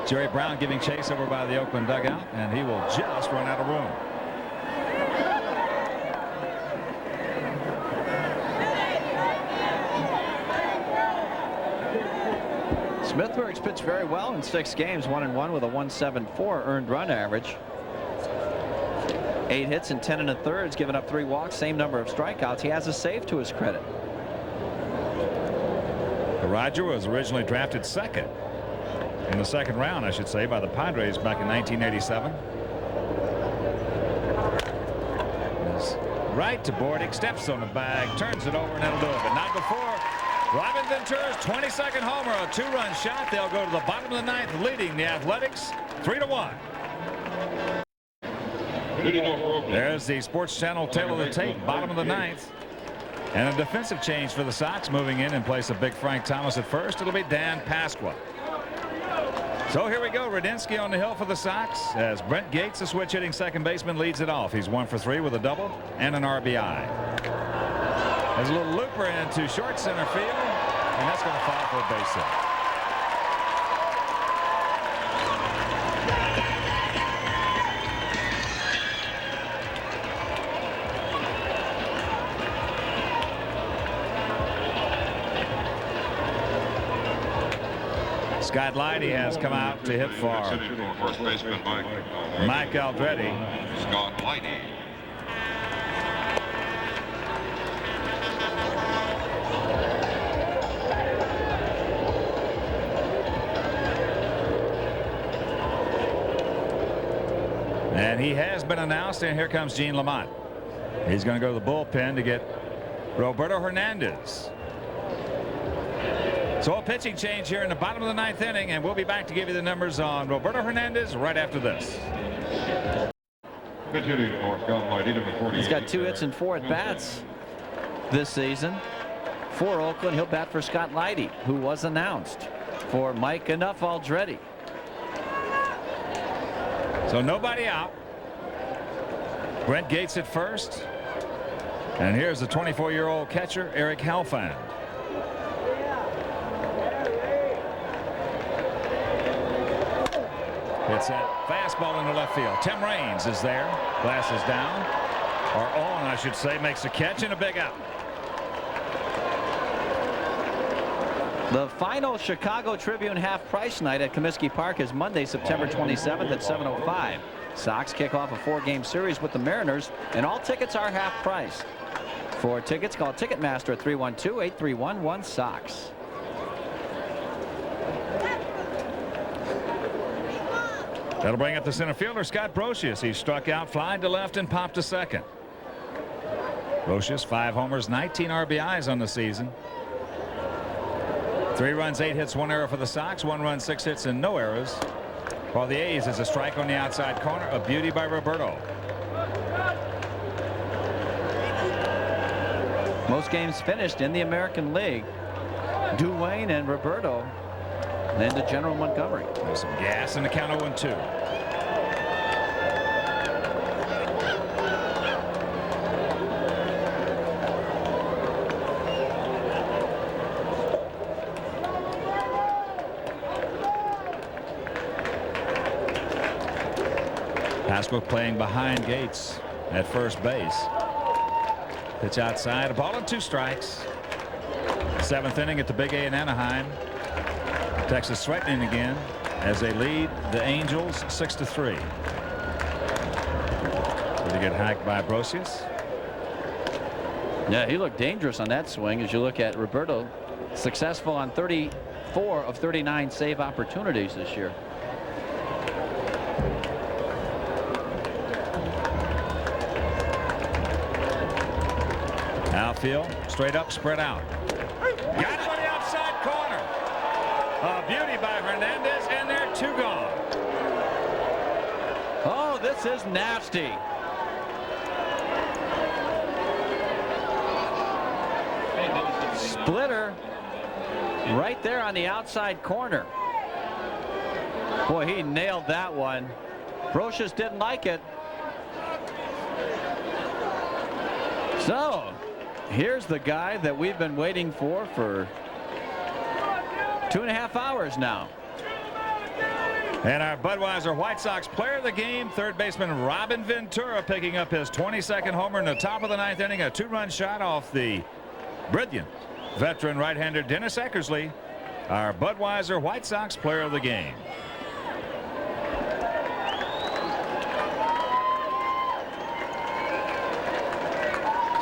Jerry Brown giving chase over by the Oakland dugout, and he will just run out of room. Smithburg's pitched very well in 6 games, 1-1 with a 1.74 earned run average. 8 hits and 10 1/3, given up 3 walks, same number of strikeouts. He has a save to his credit. Roger was originally drafted second in the second round, I should say, by the Padres back in 1987. Right to Bordick, steps on the bag, turns it over, and that'll do it. But not before Robin Ventura's 22nd homer, a 2-run shot. They'll go to the bottom of the ninth, leading the Athletics 3-1. There's the Sports Channel tail of the tape, bottom of the ninth. And a defensive change for the Sox, moving in place of Big Frank Thomas at first. It'll be Dan Pasqua. So here we go. Radinsky on the hill for the Sox as Brent Gates, the switch hitting second baseman, leads it off. He's 1 for 3 with a double and an RBI. There's a little looper into short center field, and that's going to fall for a base hit. Scott Leidy has come out to hit for First baseman Mike Aldretti. Scott Leidy. And he has been announced, and here comes Gene Lamont. He's going to go to the bullpen to get Roberto Hernandez. So a pitching change here in the bottom of the ninth inning, and we'll be back to give you the numbers on Roberto Hernandez right after this. He's got 2 hits and 4 at-bats this season. For Oakland, he'll bat for Scott Leidy, who was announced. For Mike Enough Aldretti. So nobody out. Brent Gates at first. And here's the 24-year-old catcher, Eric Halfand. It's that fastball in the left field. Tim Raines is there. Glasses down. Or on, I should say. Makes a catch and a big out. The final Chicago Tribune half-price night at Comiskey Park is Monday, September 27th at 7:05. Sox kick off a 4-game series with the Mariners, and all tickets are half price. For tickets, call Ticketmaster at 312-831-1-SOX. That'll bring up the center fielder, Scott Brosius. He struck out, flying to left, and popped to second. Brosius, 5 homers, 19 RBIs on the season. 3 runs, 8 hits, 1 error for the Sox. 1 run, 6 hits, and no errors For the A's is a strike on the outside corner. A beauty by Roberto. Most games finished in the American League. Duane and Roberto. Then to General Montgomery. There's some gas in the count. 0-2. Pasco playing behind Gates at first base. Pitch outside. A ball and 2 strikes. 7th inning at the Big A in Anaheim. Texas threatening again as they lead the Angels 6-3. Pretty good hack by Brosius. Yeah, he looked dangerous on that swing. As you look at Roberto, successful on 34 of 39 save opportunities this year. Outfield, straight up, spread out. Got it on the outside corner. A beauty by Hernandez, and they're 2 gone. Oh, this is nasty. Splitter right there on the outside corner. Boy, he nailed that one. Brosius didn't like it. So here's the guy that we've been waiting for 2.5 hours now. And our Budweiser White Sox player of the game, third baseman Robin Ventura, picking up his 22nd homer in the top of the 9th inning. A 2-run shot off the brilliant veteran right-hander Dennis Eckersley, our Budweiser White Sox player of the game.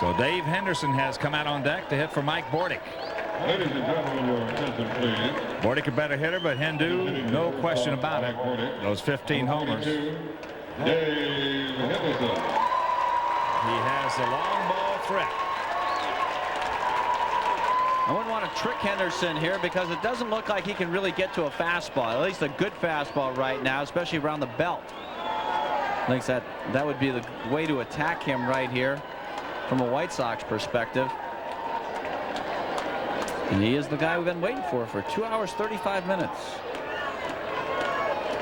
So Dave Henderson has come out on deck to hit for Mike Bordick. Ladies and gentlemen, your attention, please. Bordick a better hitter, but Hindu, no question about it. Those 15 homers. Dave Henderson. He has the long ball threat. I wouldn't want to trick Henderson here because it doesn't look like he can really get to a fastball, at least a good fastball right now, especially around the belt. I think that would be the way to attack him right here from a White Sox perspective. And he is the guy we've been waiting for 2 hours 35 minutes.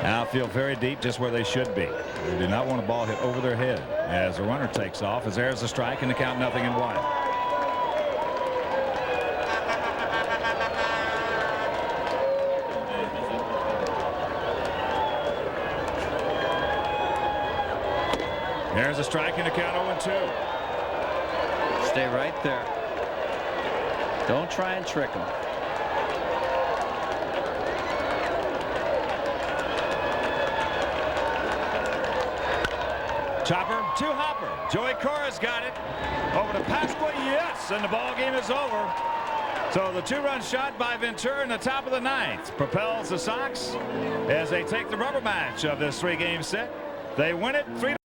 Outfield very deep, just where they should be. They do not want a ball hit over their head as the runner takes off, as there's a strike and the count 0-1. There's a strike and the count 0-2. Stay right there. Don't try and trick him. Chopper to Hopper. Joey Cora's got it. Over to Pasqua, yes, and the ball game is over. So the 2-run shot by Ventura in the top of the 9th propels the Sox as they take the rubber match of this 3-game set. They win it 3-2.